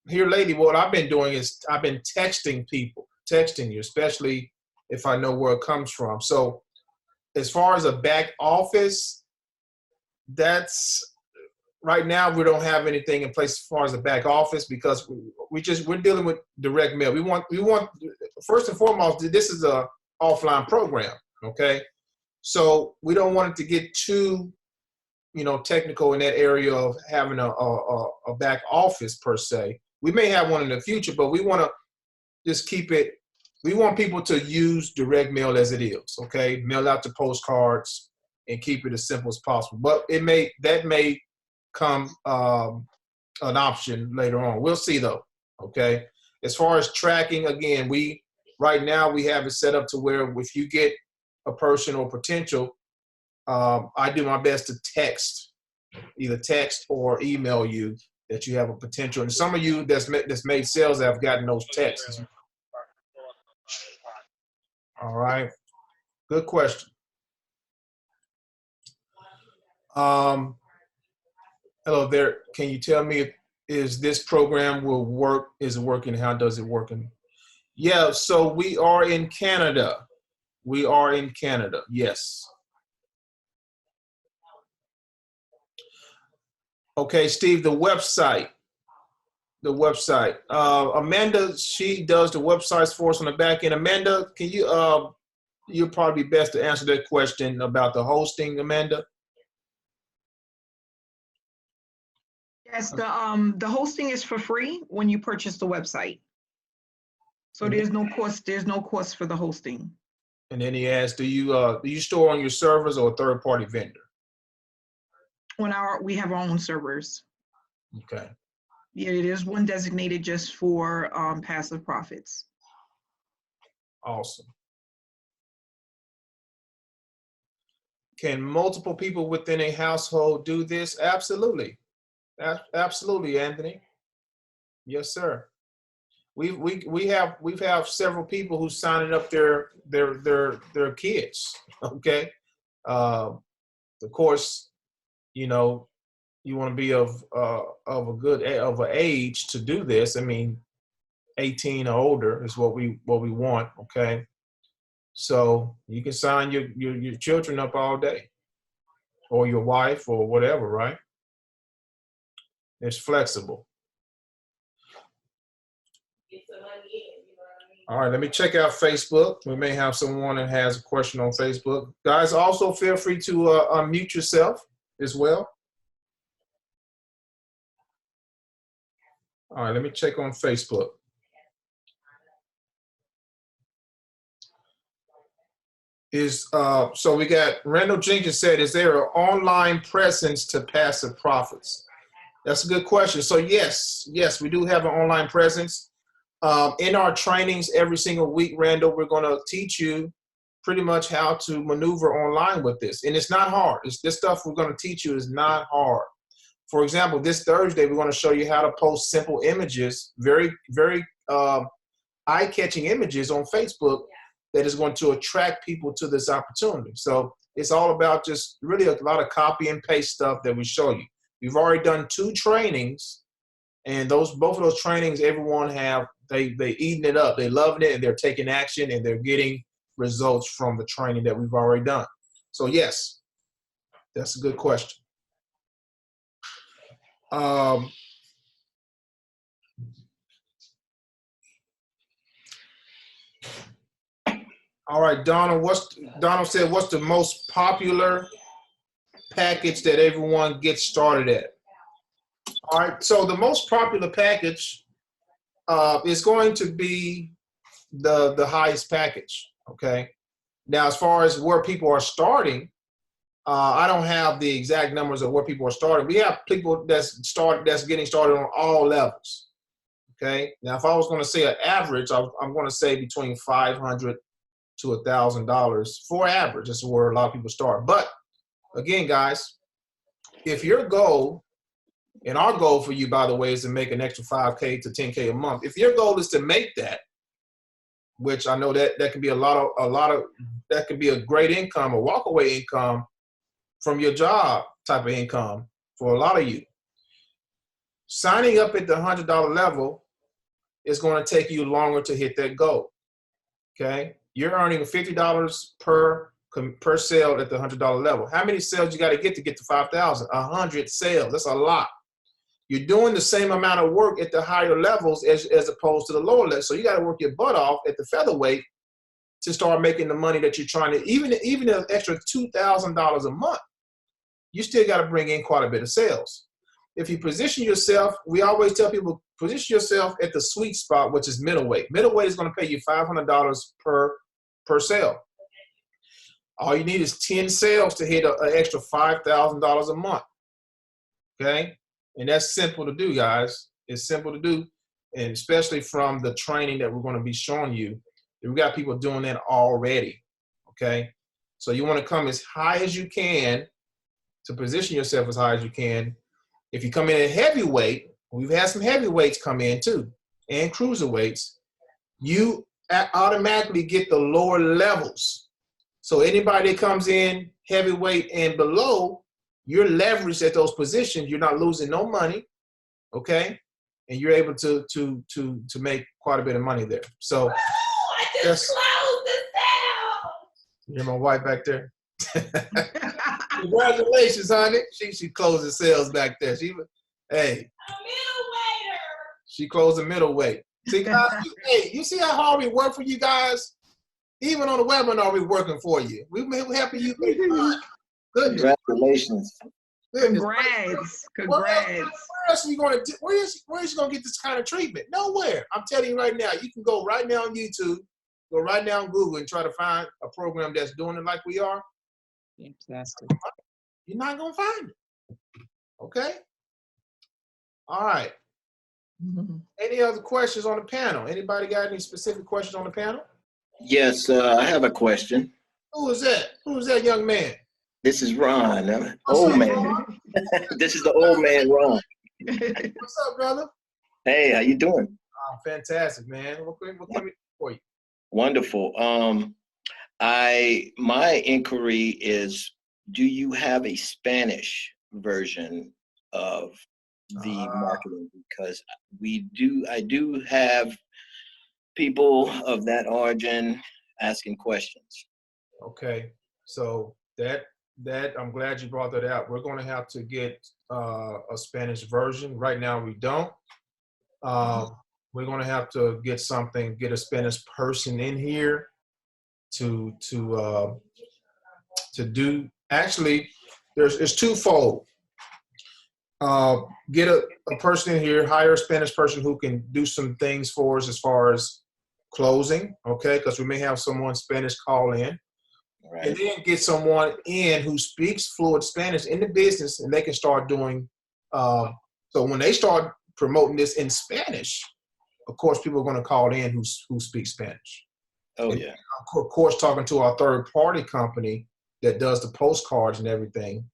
here lately, what I've been doing is I've been texting you, especially if I know where it comes from. So as far as a back office, that's right now we don't have anything in place as far as the back office because we're dealing with direct mail. We want first and foremost, this is a offline program, okay? So we don't want it to get too, technical in that area of having a back office per se. We may have one in the future, but we want to just keep it. We want people to use direct mail as it is, okay? Mail out to postcards and keep it as simple as possible. But that may come an option later on. We'll see though, okay? As far as tracking, again, right now we have it set up to where if you get a person or potential, I do my best to either text or email you that you have a potential. And some of you that's made sales have gotten those texts. All right, good question. Hello there. Can you tell me is this program will work? Is it working? How does it work? Yeah. So we are in Canada. We are in Canada. Yes. Okay, Steve. The website. Amanda, she does the websites for us on the back end. Amanda, can you? You'll probably be best to answer that question about the hosting, Amanda. Yes, the hosting is for free when you purchase the website. So there's no cost for the hosting. And then he asked, do you store on your servers or a third-party vendor? We have our own servers. Okay. Yeah, there's one designated just for Passive Profits. Awesome. Can multiple people within a household do this? Absolutely. Absolutely, Anthony. Yes, sir. We've several people who signed up their kids. Okay. Of course, you know, you want to be of an age to do this. I mean, 18 or older is what we want. Okay. So you can sign your children up all day, or your wife, or whatever, right? It's flexible. All right, let me check out Facebook. We may have someone that has a question on Facebook. Guys, also feel free to unmute yourself as well. All right, let me check on Facebook. So we got Randall Jenkins said, is there an online presence to passive profits? That's a good question. So yes, we do have an online presence. In our trainings every single week, Randall, we're going to teach you pretty much how to maneuver online with this. And it's not hard. This stuff we're going to teach you is not hard. For example, this Thursday, we're going to show you how to post simple images, very, very eye-catching images on Facebook that is going to attract people to this opportunity. So it's all about just really a lot of copy and paste stuff that we show you. We've already done 2 trainings, and both of those trainings, everyone they eating it up. They loving it, and they're taking action, and they're getting results from the training that we've already done. So yes, that's a good question. All right, Donald said, what's the most popular package that everyone gets started at? All right, so the most popular package is going to be the highest package, okay? Now, as far as where people are starting, I don't have the exact numbers of where people are starting. We have people that's getting started on all levels, okay? Now, if I was going to say an average, I'm going to say between $500 to $1,000 for average. That's where a lot of people start. But again, guys, if your goal, and our goal for you, by the way, is to make an extra $5K to $10K a month. If your goal is to make that, which I know that can be that could be a great income, a walkaway income from your job type of income for a lot of you. Signing up at the $100 level is going to take you longer to hit that goal. Okay, you're earning $50 per sale at the $100 level. How many sales you got to get to 5,000? 100 sales. That's a lot. You're doing the same amount of work at the higher levels as opposed to the lower levels. So you got to work your butt off at the featherweight to start making the money that you're trying to, even an extra $2,000 a month, you still got to bring in quite a bit of sales. If you position yourself, we always tell people, position yourself at the sweet spot, which is middleweight. Middleweight is going to pay you $500 per sale. All you need is 10 sales to hit an extra $5,000 a month. Okay? And that's simple to do, guys. It's simple to do, and especially from the training that we're going to be showing you. We've got people doing that already, okay? So you want to come as high as you can to position yourself as high as you can. If you come in at heavyweight, we've had some heavyweights come in too, and cruiserweights, you automatically get the lower levels. So anybody that comes in heavyweight and below, you're leveraged at those positions. You're not losing no money, okay? And you're able to make quite a bit of money there. So I just closed this down. You're my wife back there. Congratulations, honey. She closed the sales back there. Hey. A middleweighter. She closed the middleweight. See, guys, you see how hard we work for you guys? Even on the webinar, we're working for you. We're helping you. Goodness. Congratulations. Congrats. Where else are you going to do? Where is you going to get this kind of treatment? Nowhere. I'm telling you right now, you can go right now on YouTube, go right now on Google and try to find a program that's doing it like we are. Fantastic. You're not going to find it. Okay? All right. Any other questions on the panel? Anybody got any specific questions on the panel? Yes, I have a question. Who is that? Who is that young man? This is Ron. What's Old up, man. Ron? This is the old man, Ron. What's up, brother? Hey, how you doing? Fantastic, man. What can we do for you? Wonderful. My inquiry is, do you have a Spanish version of the marketing? Because I do have people of that origin asking questions. Okay, so that I'm glad you brought that out. We're going to have to get a Spanish version. Right now, we don't. We're going to have to get a Spanish person in here to do. Actually, it's twofold. Get a person in here, hire a Spanish person who can do some things for us as far as closing, okay? Because we may have someone Spanish call in. Right. And then get someone in who speaks fluent Spanish in the business, and they can start doing. So when they start promoting this in Spanish, of course, people are going to call in who speak Spanish. Oh, and yeah. Of course, talking to our third-party company that does the postcards and everything,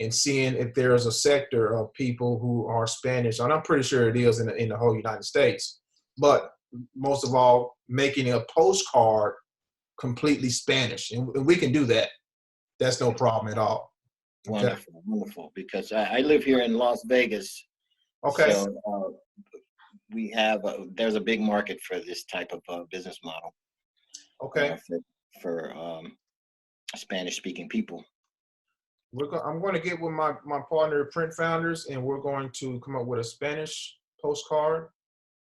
and seeing if there's a sector of people who are Spanish, and I'm pretty sure it is in the whole United States. But most of all, making a postcard completely Spanish, and we can do that. That's no problem at all. Wonderful, okay. Wonderful. Because I live here in Las Vegas. Okay. So we have there's a big market for this type of business model. Okay. For Spanish-speaking people. I'm going to get with my partner, Print Founders, and we're going to come up with a Spanish postcard,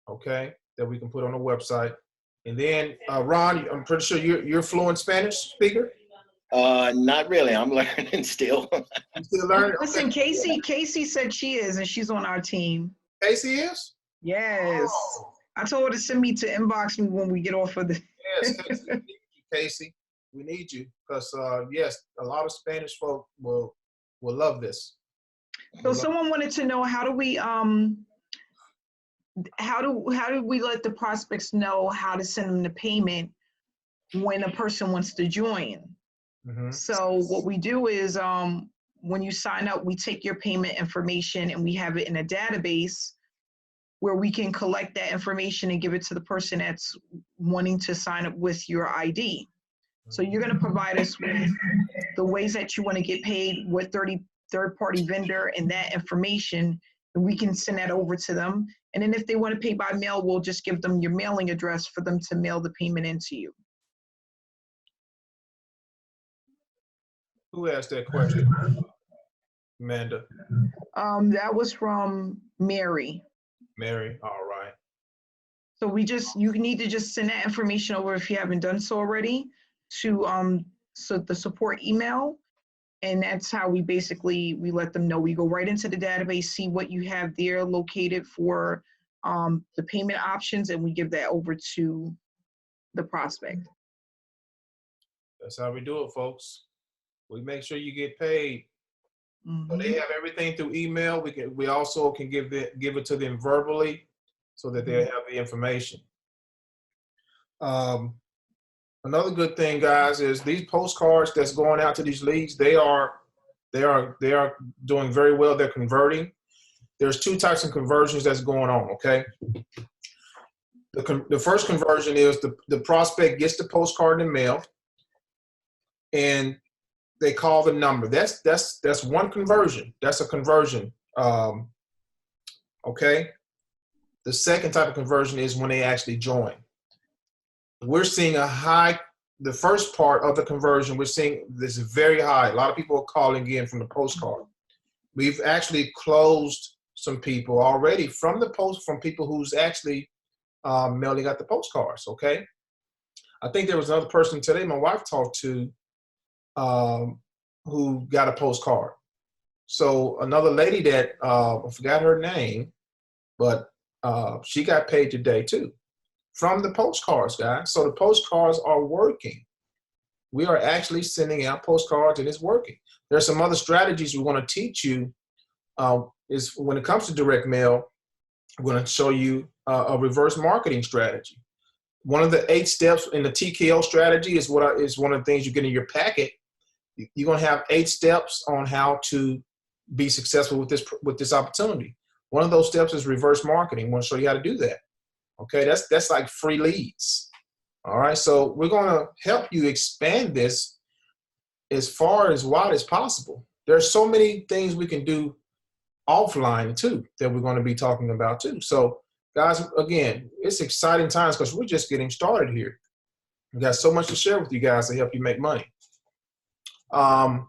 okay, that we can put on the website. And then, Ron, I'm pretty sure you're fluent Spanish speaker? Not really. I'm learning still. You still learning? Listen, Okay. Casey said she is, and she's on our team. Casey is? Yes. Oh. I told her to send me to inbox me when we get off of the. Yes, Casey, we need you, Casey. We need you because, yes, a lot of Spanish folk will love this. So someone wanted to know, how do we let the prospects know how to send them the payment when a person wants to join? Mm-hmm. So what we do is when you sign up, we take your payment information and we have it in a database where we can collect that information and give it to the person that's wanting to sign up with your ID. So you're going to provide us with the ways that you want to get paid, what third-party vendor, and that information, and we can send that over to them. And then if they want to pay by mail, we'll just give them your mailing address for them to mail the payment into you. Who asked that question? Amanda. That was from Mary. Mary, all right. So you need to just send that information over if you haven't done so already to the support email. And that's how we let them know. We go right into the database, see what you have there located for the payment options, and we give that over to the prospect. That's how we do it, folks. We make sure you get paid. Mm-hmm. So they have everything through email. We also can give it to them verbally so that they have the information. Another good thing, guys, is these postcards that's going out to these leads, they are doing very well. They're converting. There's two types of conversions that's going on, okay? The first conversion is the prospect gets the postcard in the mail and they call the number. That's one conversion. That's a conversion, okay? The second type of conversion is when they actually join. We're seeing the first part of the conversion, we're seeing this very high. A lot of people are calling in from the postcard. We've actually closed some people already from people who's actually mailing out the postcards, okay? I think there was another person today my wife talked to who got a postcard. So another lady that, I forgot her name, but she got paid today too from the postcards, guys. So the postcards are working. We are actually sending out postcards and it's working. There's some other strategies we want to teach you is when it comes to direct mail, we're going to show you a reverse marketing strategy. One of the 8 steps in the TKO strategy is one of the things you get in your packet You're going to have 8 steps on how to be successful with this opportunity. One of those steps is reverse marketing. I want to show you how to do that. Okay, that's like free leads. All right, so we're going to help you expand this as far as wide as possible. There's so many things we can do offline too that we're going to be talking about too. So guys, again, it's exciting times because we're just getting started here. We got so much to share with you guys to help you make money. All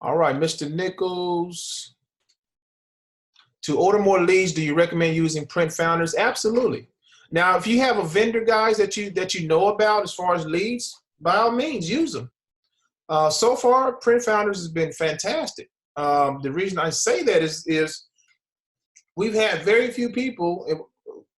right, Mr. Nichols. To order more leads, do you recommend using Print Founders? Absolutely. Now, if you have a vendor, guys, that you know about as far as leads, by all means, use them. So far, Print Founders has been fantastic. The reason I say that is we've had very few people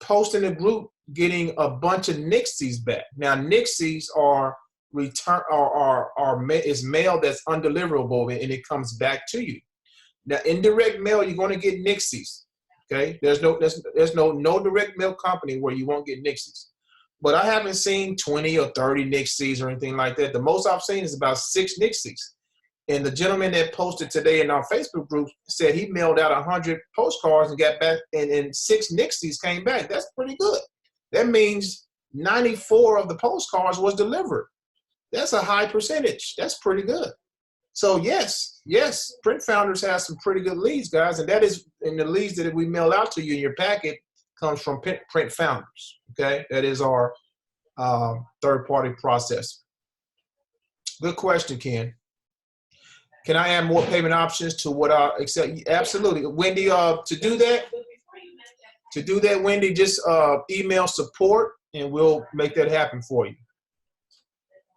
post in the group getting a bunch of Nixies back. Now, Nixies are is mail that's undeliverable and it comes back to you. Now, indirect mail, you're going to get Nixies. Okay, there's no direct mail company where you won't get Nixies. But I haven't seen 20 or 30 Nixies or anything like that. The most I've seen is about 6 Nixies. And the gentleman that posted today in our Facebook group said he mailed out 100 postcards and got back, and 6 Nixies came back. That's pretty good. That means 94 of the postcards was delivered. That's a high percentage. That's pretty good. So yes, Print Founders has some pretty good leads, guys, and that is in the leads that we mail out to you in your packet comes from Print Founders. Okay, that is our third-party process. Good question, Ken. Can I add more payment options to what I accept? Absolutely, Wendy. To do that, Wendy, just email support, and we'll make that happen for you.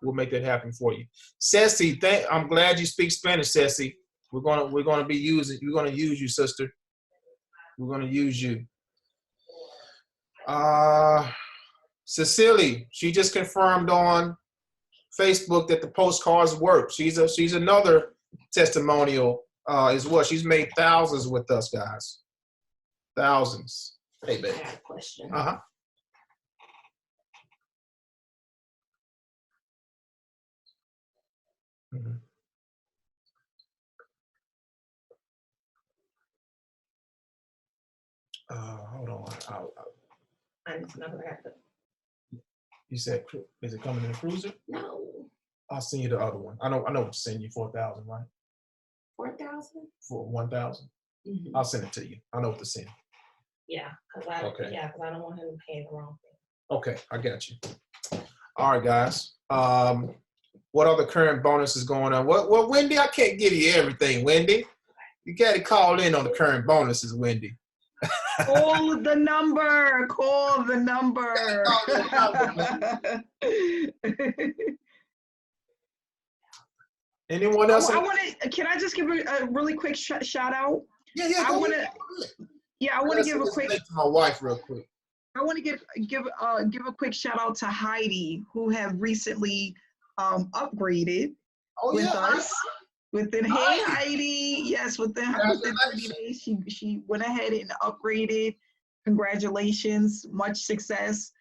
We'll make that happen for you. Ceci, I'm glad you speak Spanish, Ceci. We're gonna use you, sister. We're gonna use you. Cecily, she just confirmed on Facebook that the postcards work. She's another testimonial as well. She's made thousands with us, guys. Thousands. Hey, babe. I have a question. Mm-hmm. Hold on. I need to know what happened. You said, is it coming in a cruiser? No. I'll send you the other one. I know what to send you, 4,000, right? 4,000? For 1,000. Mm-hmm. I'll send it to you. I know what to send. Yeah, because I don't want him to pay the wrong thing. Okay, I got you. All right, guys. What other current bonuses going on? Well, Wendy, I can't give you everything, Wendy. You got to call in on the current bonuses, Wendy. Call the number. Call the number. Anyone else? Can I just give a really quick shout out? Yeah. I want to give a quick. To my wife, real quick. I want to give a quick shout out to Heidi, who have recently upgraded with us. Within Heidi, yes, within 30 days, she went ahead and upgraded. Congratulations, much success,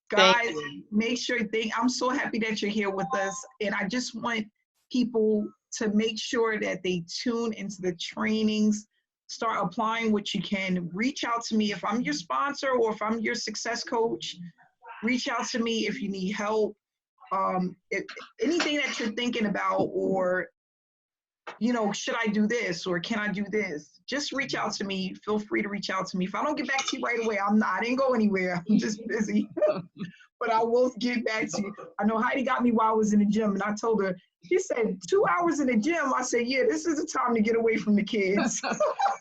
guys. Make sure I'm so happy that you're here with us, and I just want people to make sure that they tune into the trainings. Start applying what you can. Reach out to me if I'm your sponsor or if I'm your success coach. Reach out to me if you need help. If anything that you're thinking about, or should I do this or can I do this? Just reach out to me. Feel free to reach out to me. If I don't get back to you right away, I didn't go anywhere. I'm just busy. But I will get back to you. I know Heidi got me while I was in the gym, and I told her, she said, 2 hours in the gym. I said, yeah, this is the time to get away from the kids.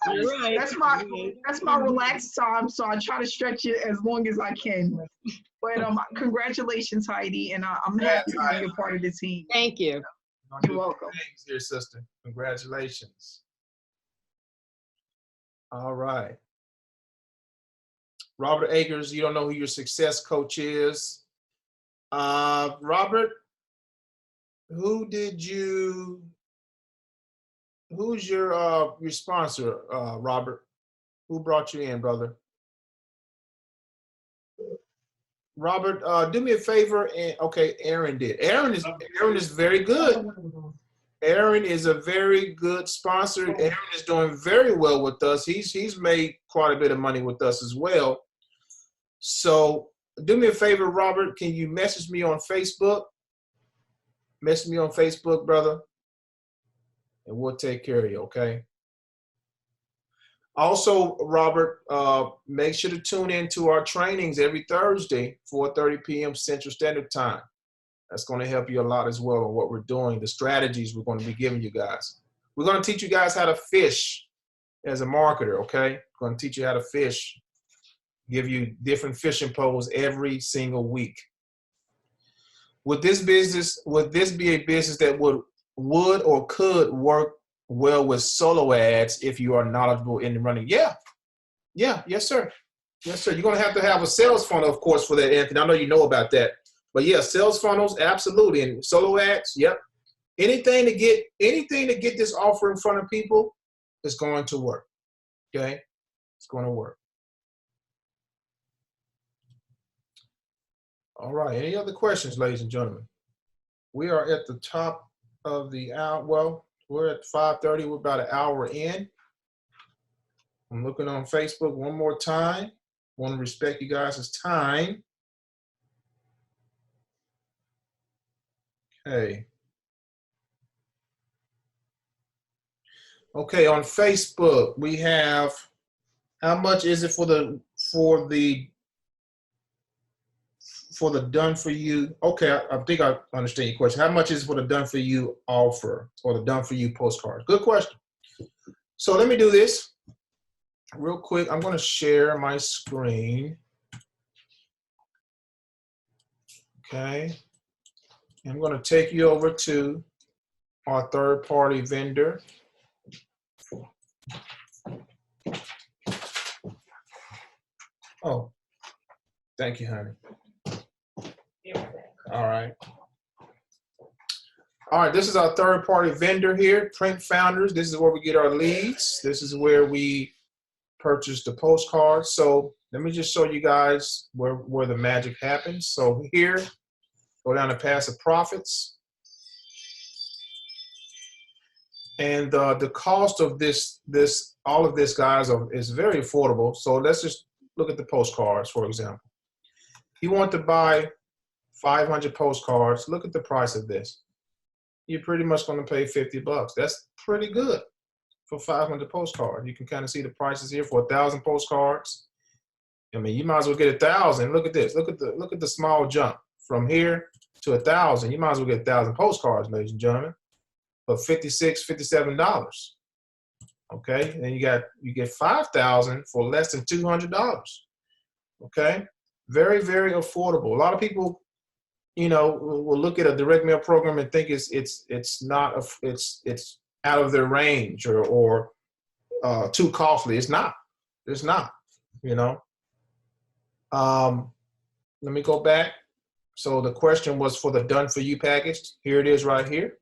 Right. That's my relaxed time, so I try to stretch it as long as I can. But congratulations, Heidi, and I'm happy to be a part of the team. Thank you. You're welcome. Thanks, dear sister. Congratulations. All right. Robert Akers, you don't know who your success coach is. Robert, who's your sponsor, Robert? Who brought you in, brother? Robert, do me a favor. And okay, Aaron did. Aaron is very good. Aaron is a very good sponsor. Aaron is doing very well with us. He's made quite a bit of money with us as well. So do me a favor, Robert. Can you message me on Facebook? Message me on Facebook, brother, and we'll take care of you, okay? Also, Robert, make sure to tune in to our trainings every Thursday, 4:30 p.m. Central Standard Time. That's going to help you a lot as well on what we're doing, the strategies we're going to be giving you guys. We're going to teach you guys how to fish as a marketer, okay? We're going to teach you how to fish, give you different fishing poles every single week. Would this be a business that would or could work well with solo ads if you are knowledgeable in the running? Yeah. Yes, sir. Yes, sir. You're going to have a sales funnel, of course, for that, Anthony. I know you know about that. But yeah, sales funnels, absolutely. And solo ads, yep. Anything to get this offer in front of people is going to work. Okay? It's going to work. All right. Any other questions, ladies and gentlemen? We are at the top of the hour. Well, we're at 5:30. We're about an hour in. I'm looking on Facebook one more time. Want to respect you guys' time. Okay. Okay, on Facebook, we have, how much is it for the done for you? Okay, I think I understand your question. How much is it for the done for you offer or the done for you postcards? Good question. So let me do this real quick. I'm going to share my screen. Okay. I'm going to take you over to our third-party vendor. Oh, thank you, honey. All right. All right, this is our third-party vendor here, Print Founders. This is where we get our leads. This is where we purchase the postcards. So let me just show you guys where the magic happens. So here, go down to Passive Profits. And the cost of all of this, guys, is very affordable. So let's just look at the postcards, for example. You want to buy 500 postcards. Look at the price of this. You're pretty much going to pay $50. That's pretty good for 500 postcards. You can kind of see the prices here for 1,000 postcards. I mean, you might as well get 1,000. Look at this. Look at the small jump from here to 1,000. You might as well get 1,000 postcards, ladies and gentlemen, for $56, $57. Okay, and you get 5,000 for less than $200. Okay, very, very affordable. A lot of people, will look at a direct mail program and think it's out of their range or too costly. It's not. Let me go back. So the question was for the done for you package. Here it is right here.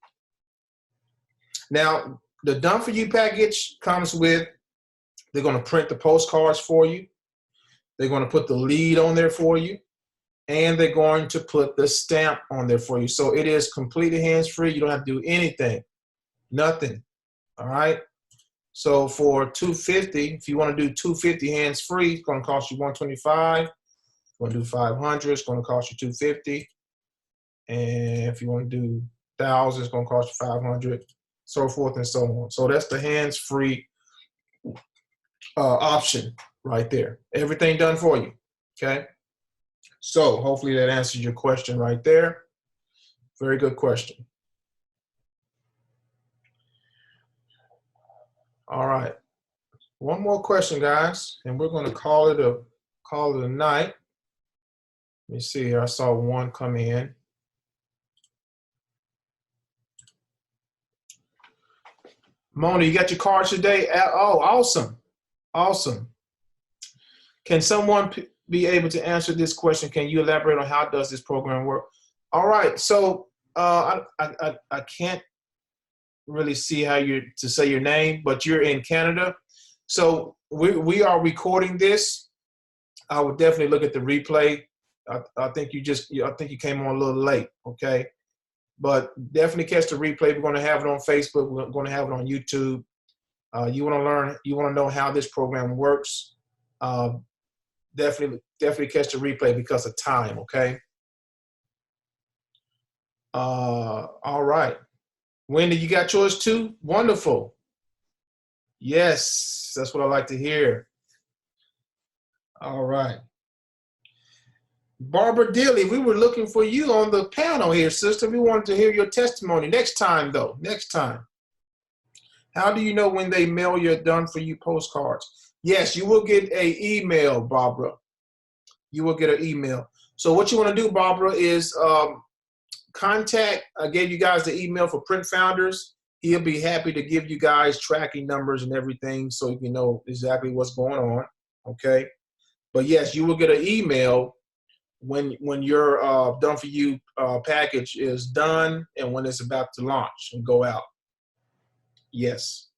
Now, the done for you package comes with, they're going to print the postcards for you. They're going to put the lead on there for you. And they're going to put the stamp on there for you. So it is completely hands-free. You don't have to do anything. Nothing. All right. So for $250, if you want to do $250 hands-free, it's going to cost you $125. If you want to do 500, it's going to cost you $250. And if you want to do 1,000, it's going to cost you $500. So forth and so on. So that's the hands-free option right there. Everything done for you. Okay. So hopefully that answers your question right there. Very good question. All right. One more question, guys, and we're going to call it a night. Let me see here. I saw one come in. Mona, you got your cards today? Oh, awesome. Awesome. Can someone be able to answer this question? Can you elaborate on how does this program work? All right. So I can't really see how to say your name, but you're in Canada. So we are recording this. I would definitely look at the replay I think you came on a little late, okay? But definitely catch the replay. We're going to have it on Facebook. We're going to have it on YouTube. You want to learn, you want to know how this program works. Definitely catch the replay because of time, okay? All right. Wendy, you got yours too? Wonderful. Yes, that's what I like to hear. All right. Barbara Dilly, we were looking for you on the panel here, sister. We wanted to hear your testimony. Next time, though. Next time. How do you know when they mail your done-for-you postcards? Yes, you will get an email, Barbara. You will get an email. So what you want to do, Barbara, is contact. I gave you guys the email for Print Founders. He'll be happy to give you guys tracking numbers and everything so you can know exactly what's going on, okay? But yes, you will get an email when your done-for-you package is done and when it's about to launch and go out. Yes.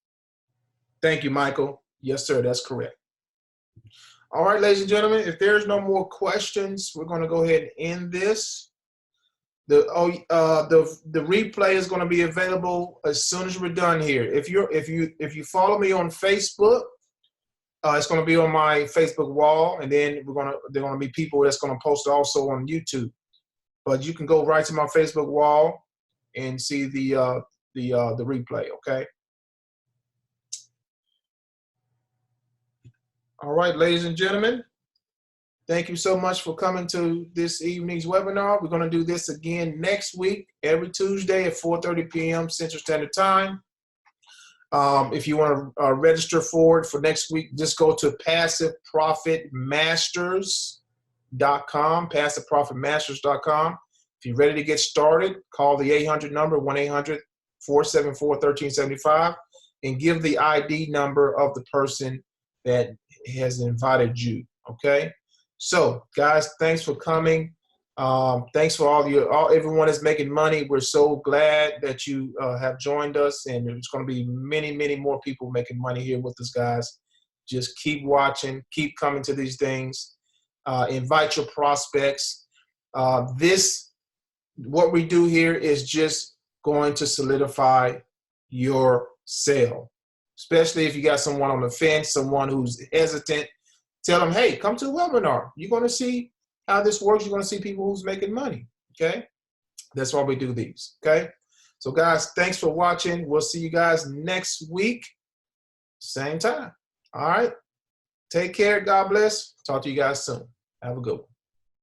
Thank you, Michael. Yes, sir, that's correct. All right, ladies and gentlemen, if there's no more questions, we're going to go ahead and end this. The replay is going to be available as soon as we're done here. If you follow me on Facebook, it's going to be on my Facebook wall, and then there are going to be people that's going to post it also on YouTube. But you can go right to my Facebook wall and see the replay. Okay. All right, ladies and gentlemen. Thank you so much for coming to this evening's webinar. We're going to do this again next week, every Tuesday at 4:30 p.m. Central Standard Time. If you want to register for it for next week, just go to passiveprofitmasters.com, passiveprofitmasters.com. If you're ready to get started, call the 800 number, 1-800-474-1375, and give the ID number of the person that has invited you, okay? So, guys, thanks for coming. Thanks for everyone that's making money. We're so glad that you have joined us, and there's going to be many, many more people making money here with us, guys. Just keep watching, keep coming to these things. Invite your prospects. What we do here is just going to solidify your sale, especially if you got someone on the fence, someone who's hesitant. Tell them, hey, come to a webinar. You're going to see how this works. You're going to see people who's making money, okay? That's why we do these, okay? So, guys, thanks for watching. We'll see you guys next week, same time, all right? Take care. God bless. Talk to you guys soon. Have a good one.